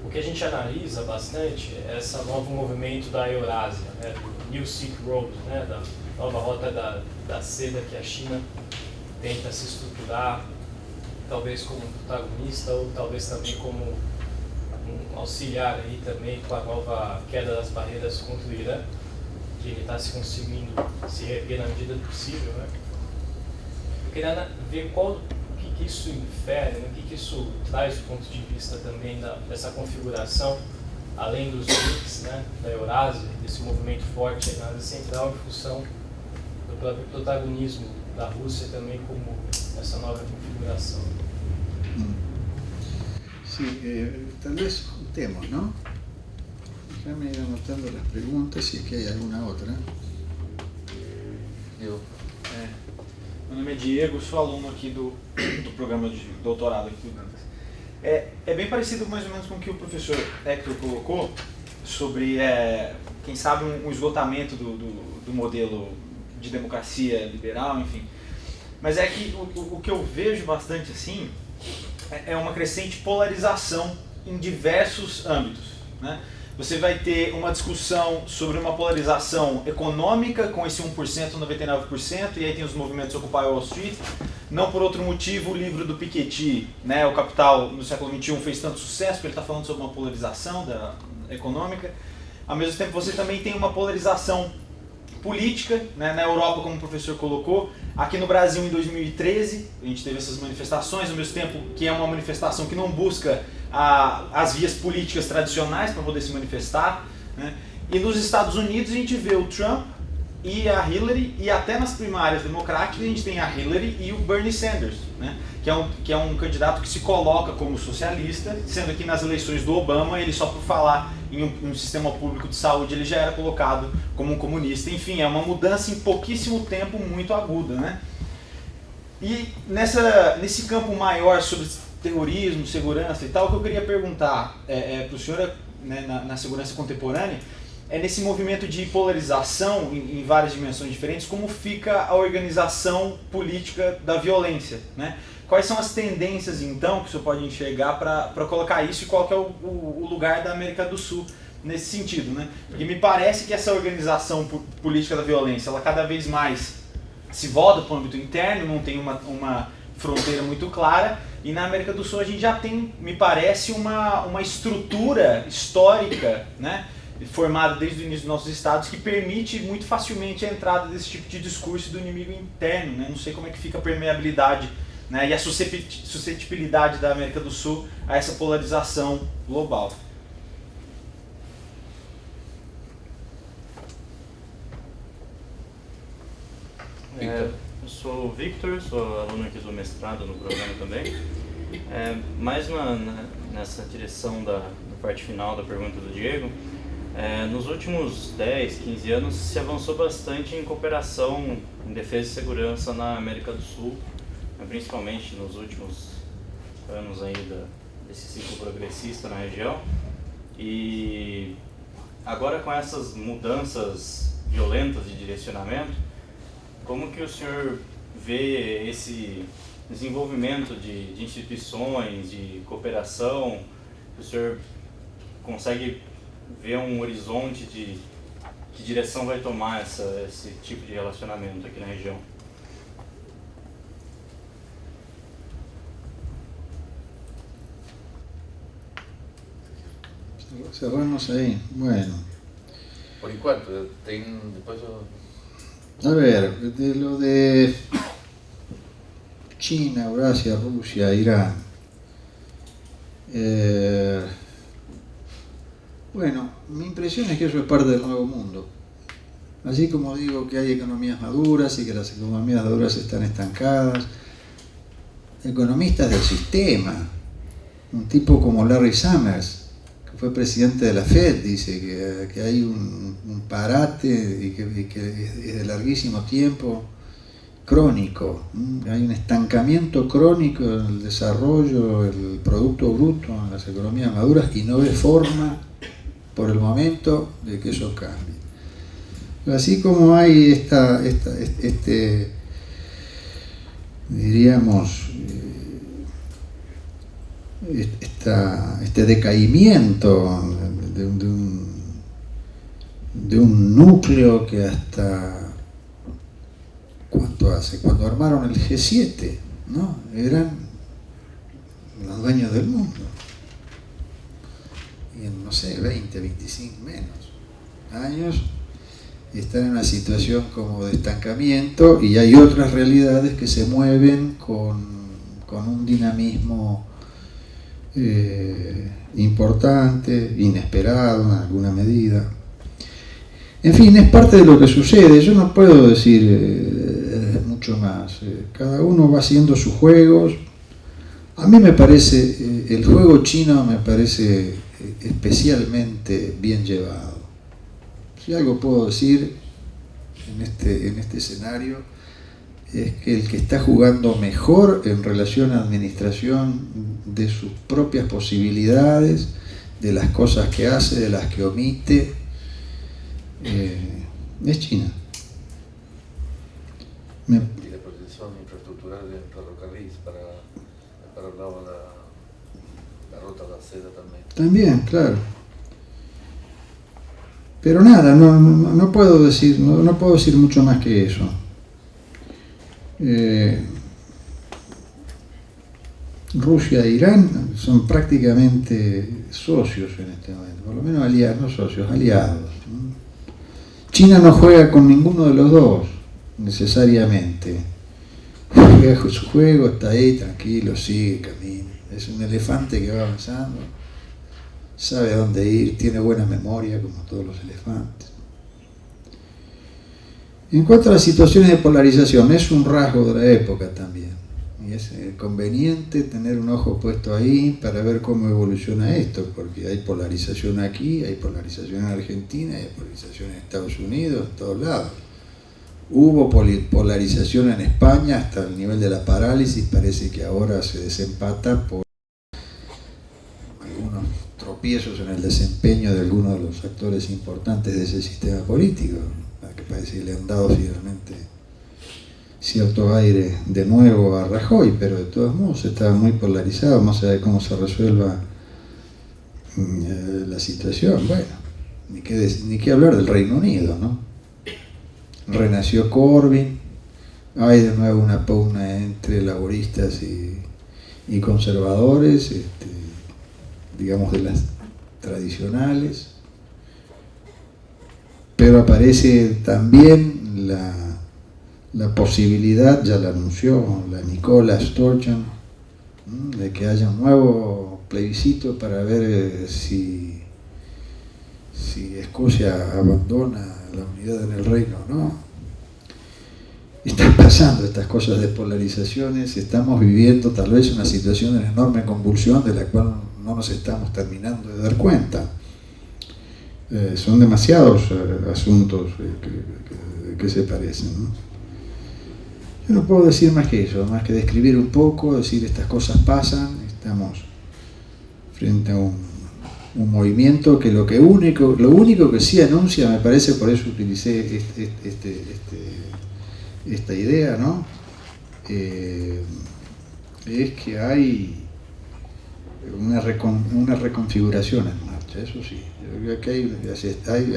o que a gente analisa bastante é esse novo movimento da Eurásia, né? Do New Silk Road, né? Da nova rota da seda que a China tenta se estruturar, talvez como protagonista ou talvez também como um auxiliar aí também com a nova queda das barreiras contra o Irã, que ele está se conseguindo se reerguer na medida do possível, né? Eu queria ver o que isso infere, o que isso traz do ponto de vista também dessa configuração, além dos BRICS, né, da Eurásia, desse movimento forte na Ásia Central, em função do próprio protagonismo da Rússia também como essa nova configuração. Sí, tal vez juntemos, ¿no? Déjame ir anotando las preguntas si es que hay alguna otra. Eu. Meu nome é Diego, sou aluno aqui do programa de doutorado aqui do Dantas. É bem parecido mais ou menos com o que o professor Hector colocou sobre, quem sabe, um esgotamento do modelo de democracia liberal, enfim. Mas é que o que eu vejo bastante assim é uma crescente polarização em diversos âmbitos, né? Você vai ter uma discussão sobre uma polarização econômica com esse 1%, 99%, e aí tem os movimentos Occupy Wall Street. Não por outro motivo o livro do Piketty, né, O Capital no século XXI, fez tanto sucesso, porque ele está falando sobre uma polarização econômica. Ao mesmo tempo você também tem uma polarização política, né, na Europa, como o professor colocou. Aqui no Brasil, em 2013, a gente teve essas manifestações, ao mesmo tempo que é uma manifestação que não busca as vias políticas tradicionais para poder se manifestar, né? E nos Estados Unidos a gente vê o Trump e a Hillary, e até nas primárias democráticas a gente tem a Hillary e o Bernie Sanders, né? que é um candidato que se coloca como socialista, sendo que nas eleições do Obama ele só por falar em um sistema público de saúde ele já era colocado como um comunista. Enfim, é uma mudança em pouquíssimo tempo muito aguda, né? E nesse campo maior sobre terrorismo, segurança e tal, o que eu queria perguntar para o senhor, né, na segurança contemporânea, é nesse movimento de polarização em várias dimensões diferentes, como fica a organização política da violência, né? Quais são as tendências, então, que o senhor pode enxergar para colocar isso, e qual que é o lugar da América do Sul nesse sentido, né? Porque me parece que essa organização política da violência, ela cada vez mais se volta para o âmbito interno, não tem uma fronteira muito clara, e na América do Sul a gente já tem, me parece, uma estrutura histórica, né, formada desde o início dos nossos estados, que permite muito facilmente a entrada desse tipo de discurso do inimigo interno, né? Não sei como é que fica a permeabilidade, né, e a suscetibilidade da América do Sul a essa polarização global. Eu sou o Victor, sou aluno aqui do mestrado no programa também. Mais nessa direção da parte final da pergunta do Diego, nos últimos 10, 15 anos se avançou bastante em cooperação em defesa e segurança na América do Sul, principalmente nos últimos anos aí desse ciclo progressista na região. E agora, com essas mudanças violentas de direcionamento, como que o senhor vê esse desenvolvimento de instituições, de cooperação? O senhor consegue ver um horizonte de que direção vai tomar esse tipo de relacionamento aqui na região? Cerramos ahí. Bueno. Por enquanto, depois eu... A ver, de lo de China, Eurasia, Rusia, Irán. Bueno, mi impresión es que eso es parte del nuevo mundo. Así como digo que hay economías maduras y que las economías maduras están estancadas, economistas del sistema, un tipo como Larry Summers, que fue presidente de la Fed, dice que hay un parate y que es de larguísimo tiempo, crónico. Hay un estancamiento crónico en el desarrollo del Producto Bruto en las economías maduras y no ve forma por el momento de que eso cambie. Así como hay este decaimiento de un núcleo que hasta cuando armaron el G7, ¿no? Eran los dueños del mundo. Y en, no sé, 20, 25 menos años están en una situación como de estancamiento, y hay otras realidades que se mueven con un dinamismo importante, inesperado en alguna medida. En fin, es parte de lo que sucede. Yo no puedo decir mucho más. Cada uno va haciendo sus juegos. A mí me parece, el juego chino me parece especialmente bien llevado. Si algo puedo decir en este escenario, es que el que está jugando mejor en relación a administración de sus propias posibilidades, de las cosas que hace, de las que omite, es China. Y de protección de infraestructura. hablar de ferrocarriles para el lado de la ruta de la seda también. También, claro. Pero nada, no puedo decir mucho más que eso. Rusia e Irán son prácticamente socios en este momento, por lo menos aliados, no socios, aliados. China no juega con ninguno de los dos, necesariamente. Juega su juego, está ahí, tranquilo, sigue, camina. Es un elefante que va avanzando, sabe a dónde ir, tiene buena memoria, como todos los elefantes. En cuanto a las situaciones de polarización, es un rasgo de la época también. Y es conveniente tener un ojo puesto ahí para ver cómo evoluciona esto, porque hay polarización aquí, hay polarización en Argentina, hay polarización en Estados Unidos, en todos lados. Hubo polarización en España hasta el nivel de la parálisis, parece que ahora se desempata por algunos tropiezos en el desempeño de algunos de los actores importantes de ese sistema político, que parece que le han dado finalmente cierto aire de nuevo a Rajoy, pero de todos modos estaba muy polarizado, más allá de cómo se resuelva la situación. Bueno, ni qué hablar del Reino Unido, ¿no? Renació Corbyn, hay de nuevo una pugna entre laboristas y conservadores, digamos de las tradicionales, pero aparece también la posibilidad, ya la anunció la Nicola Sturgeon, de que haya un nuevo plebiscito para ver si Escocia abandona la unidad en el reino o no. Están pasando estas cosas de polarizaciones, estamos viviendo tal vez una situación de enorme convulsión de la cual no nos estamos terminando de dar cuenta. Son demasiados asuntos que se parecen, ¿no? Yo no puedo decir más que eso, más que describir un poco, decir estas cosas pasan, estamos frente a un movimiento que lo único que sí anuncia, me parece, por eso utilicé esta idea, ¿no? Es que hay una reconfiguración en marcha, eso sí. Yo creo que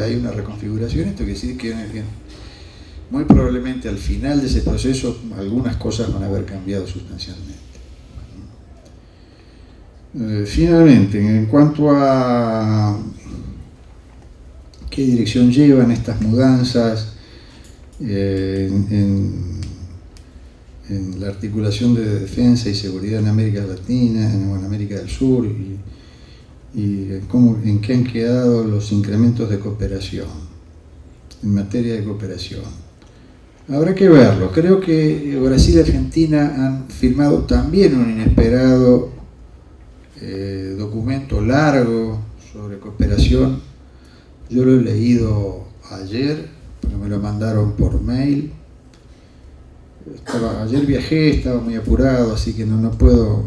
hay una reconfiguración, esto quiere decir que muy probablemente al final de ese proceso algunas cosas van a haber cambiado sustancialmente. Finalmente, en cuanto a qué dirección llevan estas mudanzas en la articulación de defensa y seguridad en América Latina, en América del Sur, y en qué han quedado los incrementos de cooperación, en materia de cooperación. Habrá que verlo. Creo que Brasil y Argentina han firmado también un inesperado documento largo sobre cooperación. Yo lo he leído ayer, porque me lo mandaron por mail. Ayer viajé, estaba muy apurado, así que no puedo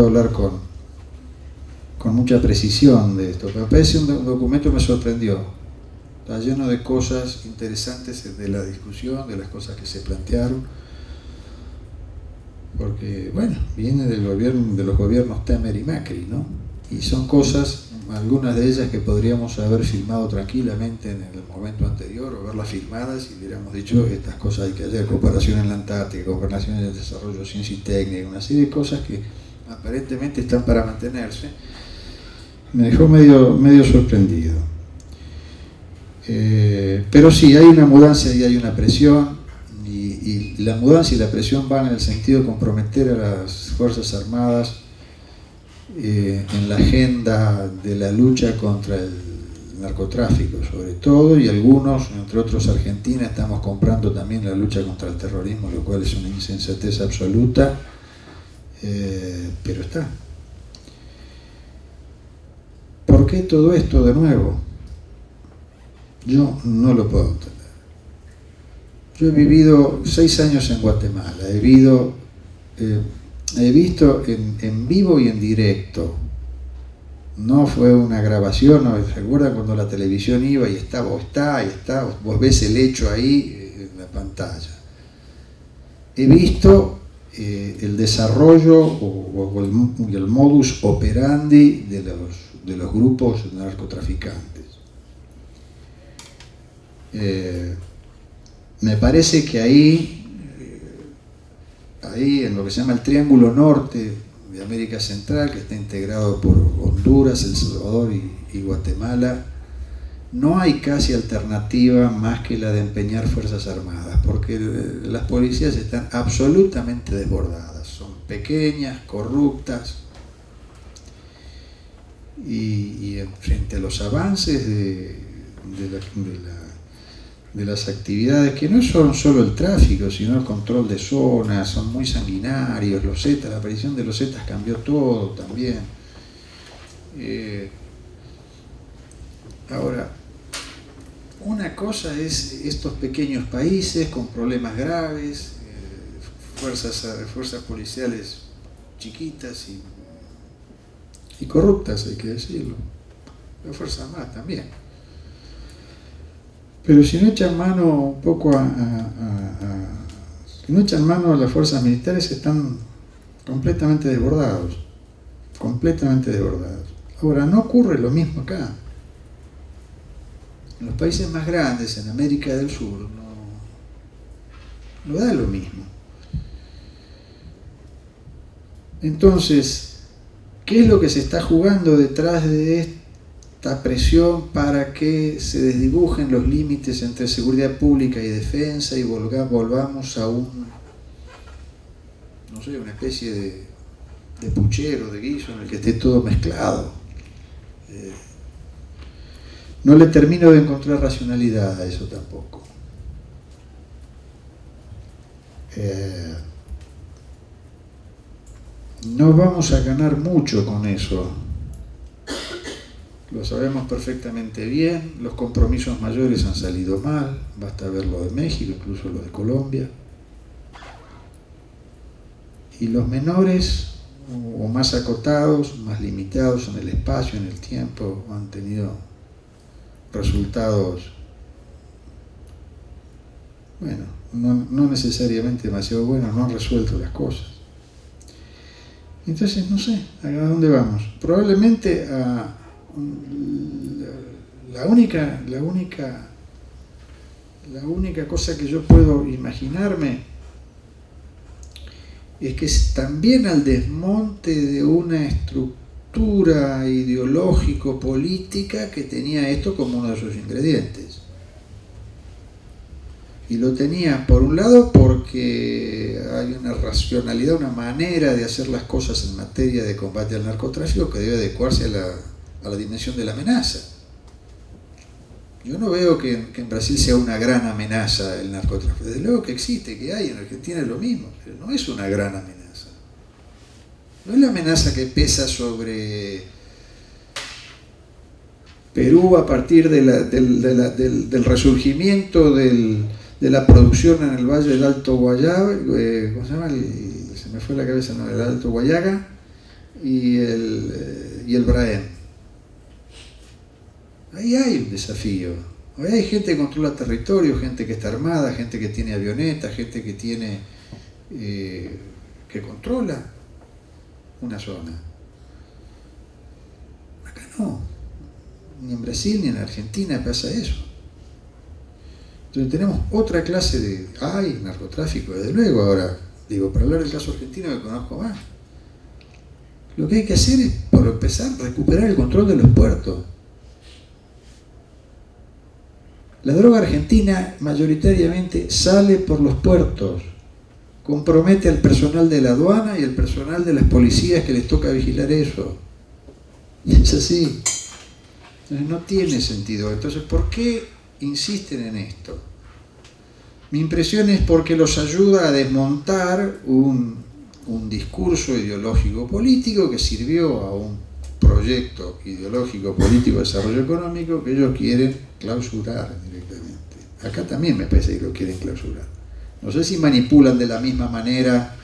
hablar con mucha precisión de esto. Pero parece un documento que me sorprendió. Está lleno de cosas interesantes de la discusión, de las cosas que se plantearon, porque, bueno, viene de los gobiernos Temer y Macri, ¿no? Y son cosas, algunas de ellas que podríamos haber firmado tranquilamente en el momento anterior, o verlas firmadas y hubiéramos dicho, estas cosas hay que hacer, cooperación en la Antártica, cooperación en el desarrollo de ciencia y técnica, una serie de cosas que aparentemente están para mantenerse. Me dejó medio sorprendido. Pero sí, hay una mudanza y hay una presión, y la mudanza y la presión van en el sentido de comprometer a las Fuerzas Armadas en la agenda de la lucha contra el narcotráfico, sobre todo, y algunos, entre otros Argentina, estamos comprando también la lucha contra el terrorismo, lo cual es una insensatez absoluta, pero está. ¿Por qué todo esto de nuevo? Yo no lo puedo entender. Yo he vivido 6 años en Guatemala, he visto en vivo y en directo. No fue una grabación, ¿no? ¿Se acuerdan cuando la televisión iba y está, vos ves el hecho ahí en la pantalla? He visto el desarrollo o el modus operandi de los grupos narcotraficantes. Me parece que ahí en lo que se llama el Triángulo Norte de América Central, que está integrado por Honduras, El Salvador y Guatemala, no hay casi alternativa más que la de empeñar fuerzas armadas, porque las policías están absolutamente desbordadas, son pequeñas, corruptas, y frente a los avances de las actividades, que no son solo el tráfico, sino el control de zonas, son muy sanguinarios, los Zetas, la aparición de los Zetas cambió todo también. Ahora, una cosa es estos pequeños países con problemas graves, fuerzas policiales chiquitas y corruptas, hay que decirlo, las fuerzas armadas también. Pero si no echan mano un poco si no echan mano a las fuerzas militares, están completamente desbordados, completamente desbordados. Ahora, no ocurre lo mismo acá. En los países más grandes, en América del Sur, no da lo mismo. Entonces, ¿qué es lo que se está jugando detrás de esta presión para que se desdibujen los límites entre seguridad pública y defensa y volvamos a una especie de puchero, de guiso en el que esté todo mezclado? No le termino de encontrar racionalidad a eso tampoco. No vamos a ganar mucho con eso. Lo sabemos perfectamente bien, los compromisos mayores han salido mal, basta ver lo de México, incluso lo de Colombia. Y los menores, o más acotados, más limitados en el espacio, en el tiempo, han tenido resultados, bueno, no necesariamente demasiado buenos, no han resuelto las cosas. Entonces, no sé, ¿a dónde vamos? Probablemente la única cosa que yo puedo imaginarme es que también al desmonte de una estructura ideológico-política que tenía esto como uno de sus ingredientes. Y lo tenía, por un lado, porque hay una racionalidad, una manera de hacer las cosas en materia de combate al narcotráfico que debe adecuarse a la dimensión de la amenaza. Yo no veo que en Brasil sea una gran amenaza el narcotráfico. Desde luego que existe, que hay, en Argentina es lo mismo, pero no es una gran amenaza. No es la amenaza que pesa sobre Perú a partir del resurgimiento de la producción en el Valle del Alto Guayaba, ¿cómo se llama? Se me fue la cabeza, ¿no? El Alto Guayaga y el Braén. Ahí hay un desafío. Ahí hay gente que controla territorio, gente que está armada, gente que tiene avionetas, gente que tiene que controla una zona. Acá no. Ni en Brasil ni en Argentina pasa eso. Entonces tenemos otra clase de... Hay narcotráfico, desde luego. Ahora, digo, para hablar del caso argentino que conozco más, lo que hay que hacer es, por empezar, recuperar el control de los puertos. La droga argentina mayoritariamente sale por los puertos, compromete al personal de la aduana y al personal de las policías que les toca vigilar eso. Y es así. Entonces no tiene sentido. Entonces, ¿por qué insisten en esto? Mi impresión es porque los ayuda a desmontar un discurso ideológico político que sirvió a un proyecto ideológico político de desarrollo económico que ellos quieren clausurar directamente. Acá también me parece que lo quieren clausurar. No sé si manipulan de la misma manera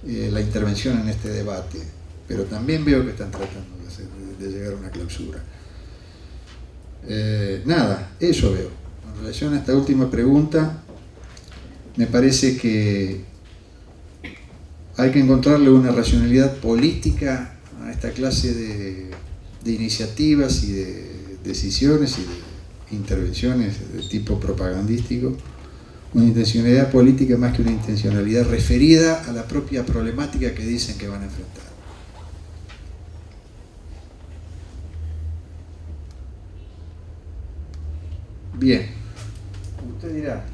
la intervención en este debate, pero también veo que están tratando de llegar a una clausura. Nada, eso veo. En relación a esta última pregunta, me parece que hay que encontrarle una racionalidad política a esta clase de iniciativas y de decisiones y de intervenciones de tipo propagandístico, una intencionalidad política más que una intencionalidad referida a la propia problemática que dicen que van a enfrentar. Bien, usted dirá.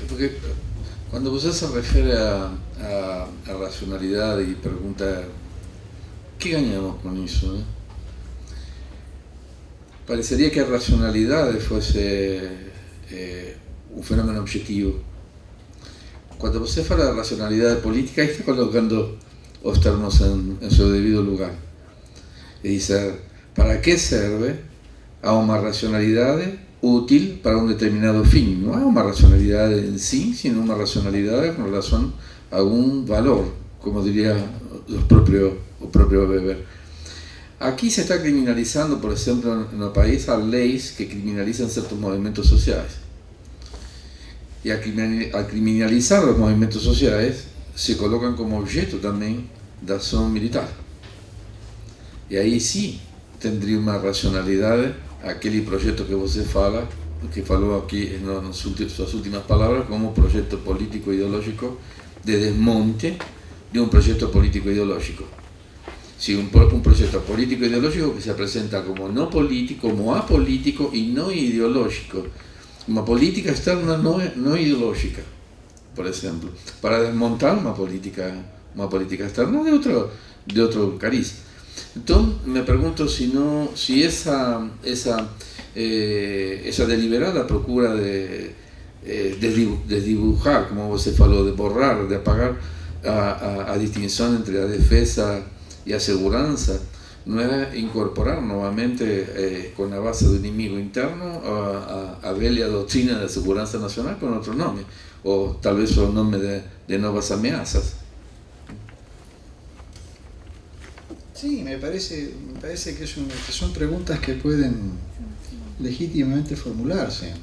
Porque cuando usted se refiere a racionalidad y pregunta ¿qué ganamos con eso? Parecería que la racionalidad fuese un fenómeno objetivo. Cuando usted habla de racionalidad política, está colocando los términos en su debido lugar. Y dice, ¿para qué serve a una racionalidad útil para un determinado fin? No hay una racionalidad en sí, sino una racionalidad con relación a un valor, como diría el propio Weber. Aquí se está criminalizando, por ejemplo, en el país, hay leyes que criminalizan ciertos movimientos sociales. Y al criminalizar los movimientos sociales, se colocan como objeto también de acción militar. Y ahí sí tendría una racionalidad aquel proyecto que usted fala, que faló aquí en sus últimas palabras, como proyecto político ideológico de desmonte de un proyecto político ideológico. Sí, un proyecto político ideológico que se presenta como no político, como apolítico y no ideológico. Una política externa no ideológica, por ejemplo, para desmontar una política externa de otro cariz. Entonces me pregunto si esa deliberada procura de desdibujar, como usted faló, de borrar, de apagar a distinción entre la defensa y aseguranza, no era incorporar nuevamente con la base de un enemigo interno a velha doctrina de seguridad nacional con otro nombre, o tal vez el nombre de nuevas amenazas. Sí, me parece que son preguntas que pueden legítimamente formularse.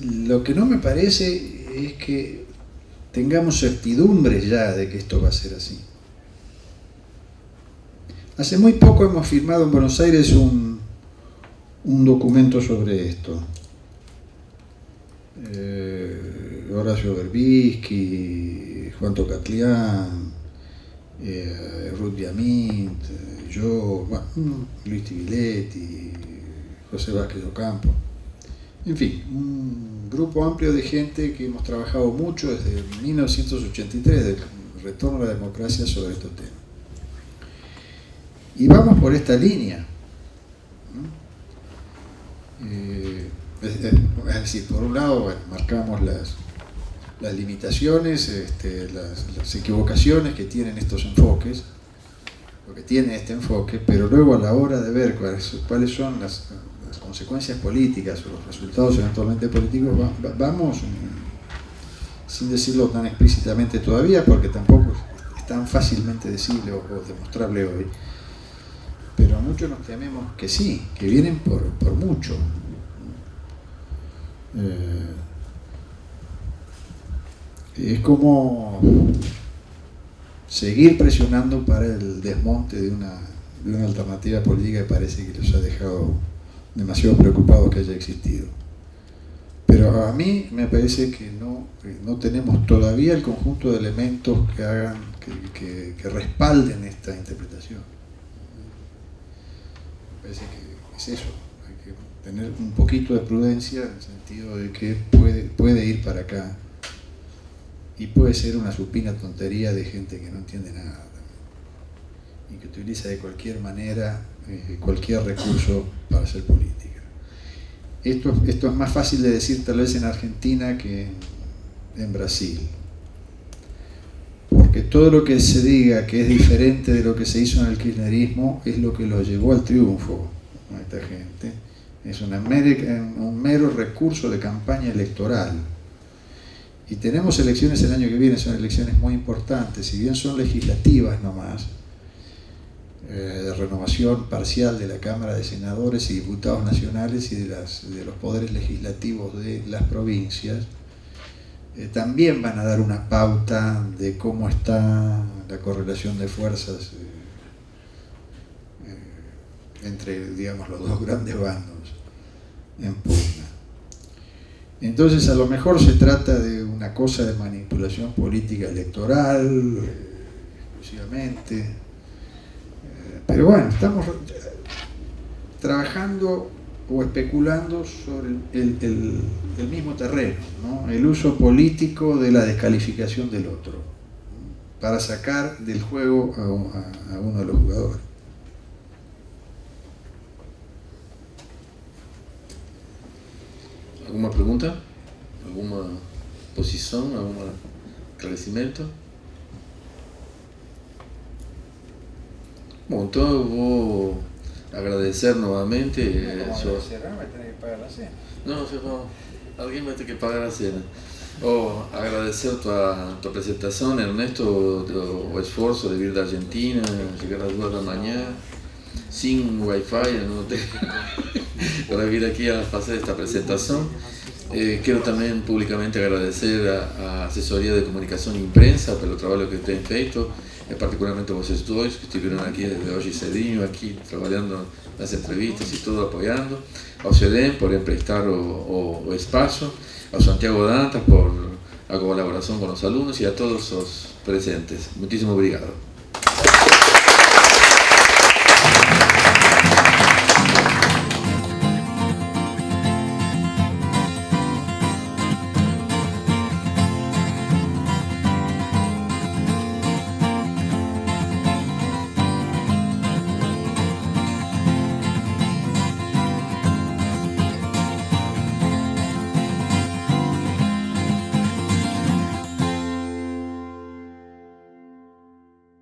Lo que no me parece es que tengamos certidumbre ya de que esto va a ser así. Hace muy poco hemos firmado en Buenos Aires un documento sobre esto. Horacio Berbisky, Juan Tocatlián, Ruth Biamint, yo, Luis Tibiletti, José Vázquez Ocampo. En fin, un grupo amplio de gente que hemos trabajado mucho desde 1983, del retorno a la democracia, sobre estos temas. Y vamos por esta línea. Es decir, por un lado, marcamos las limitaciones, las equivocaciones que tienen estos enfoques, lo que tiene este enfoque, pero luego a la hora de ver cuáles son las consecuencias políticas o los resultados eventualmente políticos, vamos, sin decirlo tan explícitamente todavía, porque tampoco es tan fácilmente decible o demostrable hoy, pero muchos nos tememos que sí, que vienen por mucho. Es como seguir presionando para el desmonte de una alternativa política que parece que los ha dejado demasiado preocupados que haya existido. Pero a mí me parece que no tenemos todavía el conjunto de elementos que hagan que respalden esta interpretación. Me parece que es eso, hay que tener un poquito de prudencia en el sentido de que puede ir para acá y puede ser una supina tontería de gente que no entiende nada y que utiliza de cualquier manera cualquier recurso para hacer política. Esto es más fácil de decir tal vez en Argentina que en Brasil, porque todo lo que se diga que es diferente de lo que se hizo en el kirchnerismo es lo que lo llevó al triunfo a esta gente. Es un mero recurso de campaña electoral. Y tenemos elecciones el año que viene, son elecciones muy importantes, si bien son legislativas nomás, de renovación parcial de la Cámara de Senadores y Diputados Nacionales y de los poderes legislativos de las provincias, también van a dar una pauta de cómo está la correlación de fuerzas entre, digamos, los dos grandes bandos en pugna. Entonces, a lo mejor se trata de una cosa de manipulación política electoral, exclusivamente, pero bueno, estamos trabajando o especulando sobre el mismo terreno, ¿no? El uso político de la descalificación del otro, para sacar del juego a uno de los jugadores. ¿Alguna pregunta? ¿Alguna posición? ¿Algún esclarecimiento? Bom, então eu vou agradecer novamente. Vai ter que pagar a cena. Não, alguém vai ter que pagar a cena. Agradecer tua apresentação, Ernesto, o esforço de vir da Argentina, chegar às 2 da manhã, sem Wi-Fi, para vir aqui a fazer esta apresentação. Quero também publicamente agradecer a Assessoria de Comunicação e Imprensa pelo trabalho que tem feito, particularmente vocês dois que estiveram aqui desde hoje cedinho, aqui trabalhando nas entrevistas e tudo, apoiando, ao CEDEM por emprestar o espaço, ao Santiago Dantas por a colaboração com os alunos e a todos os presentes. Muitíssimo obrigado.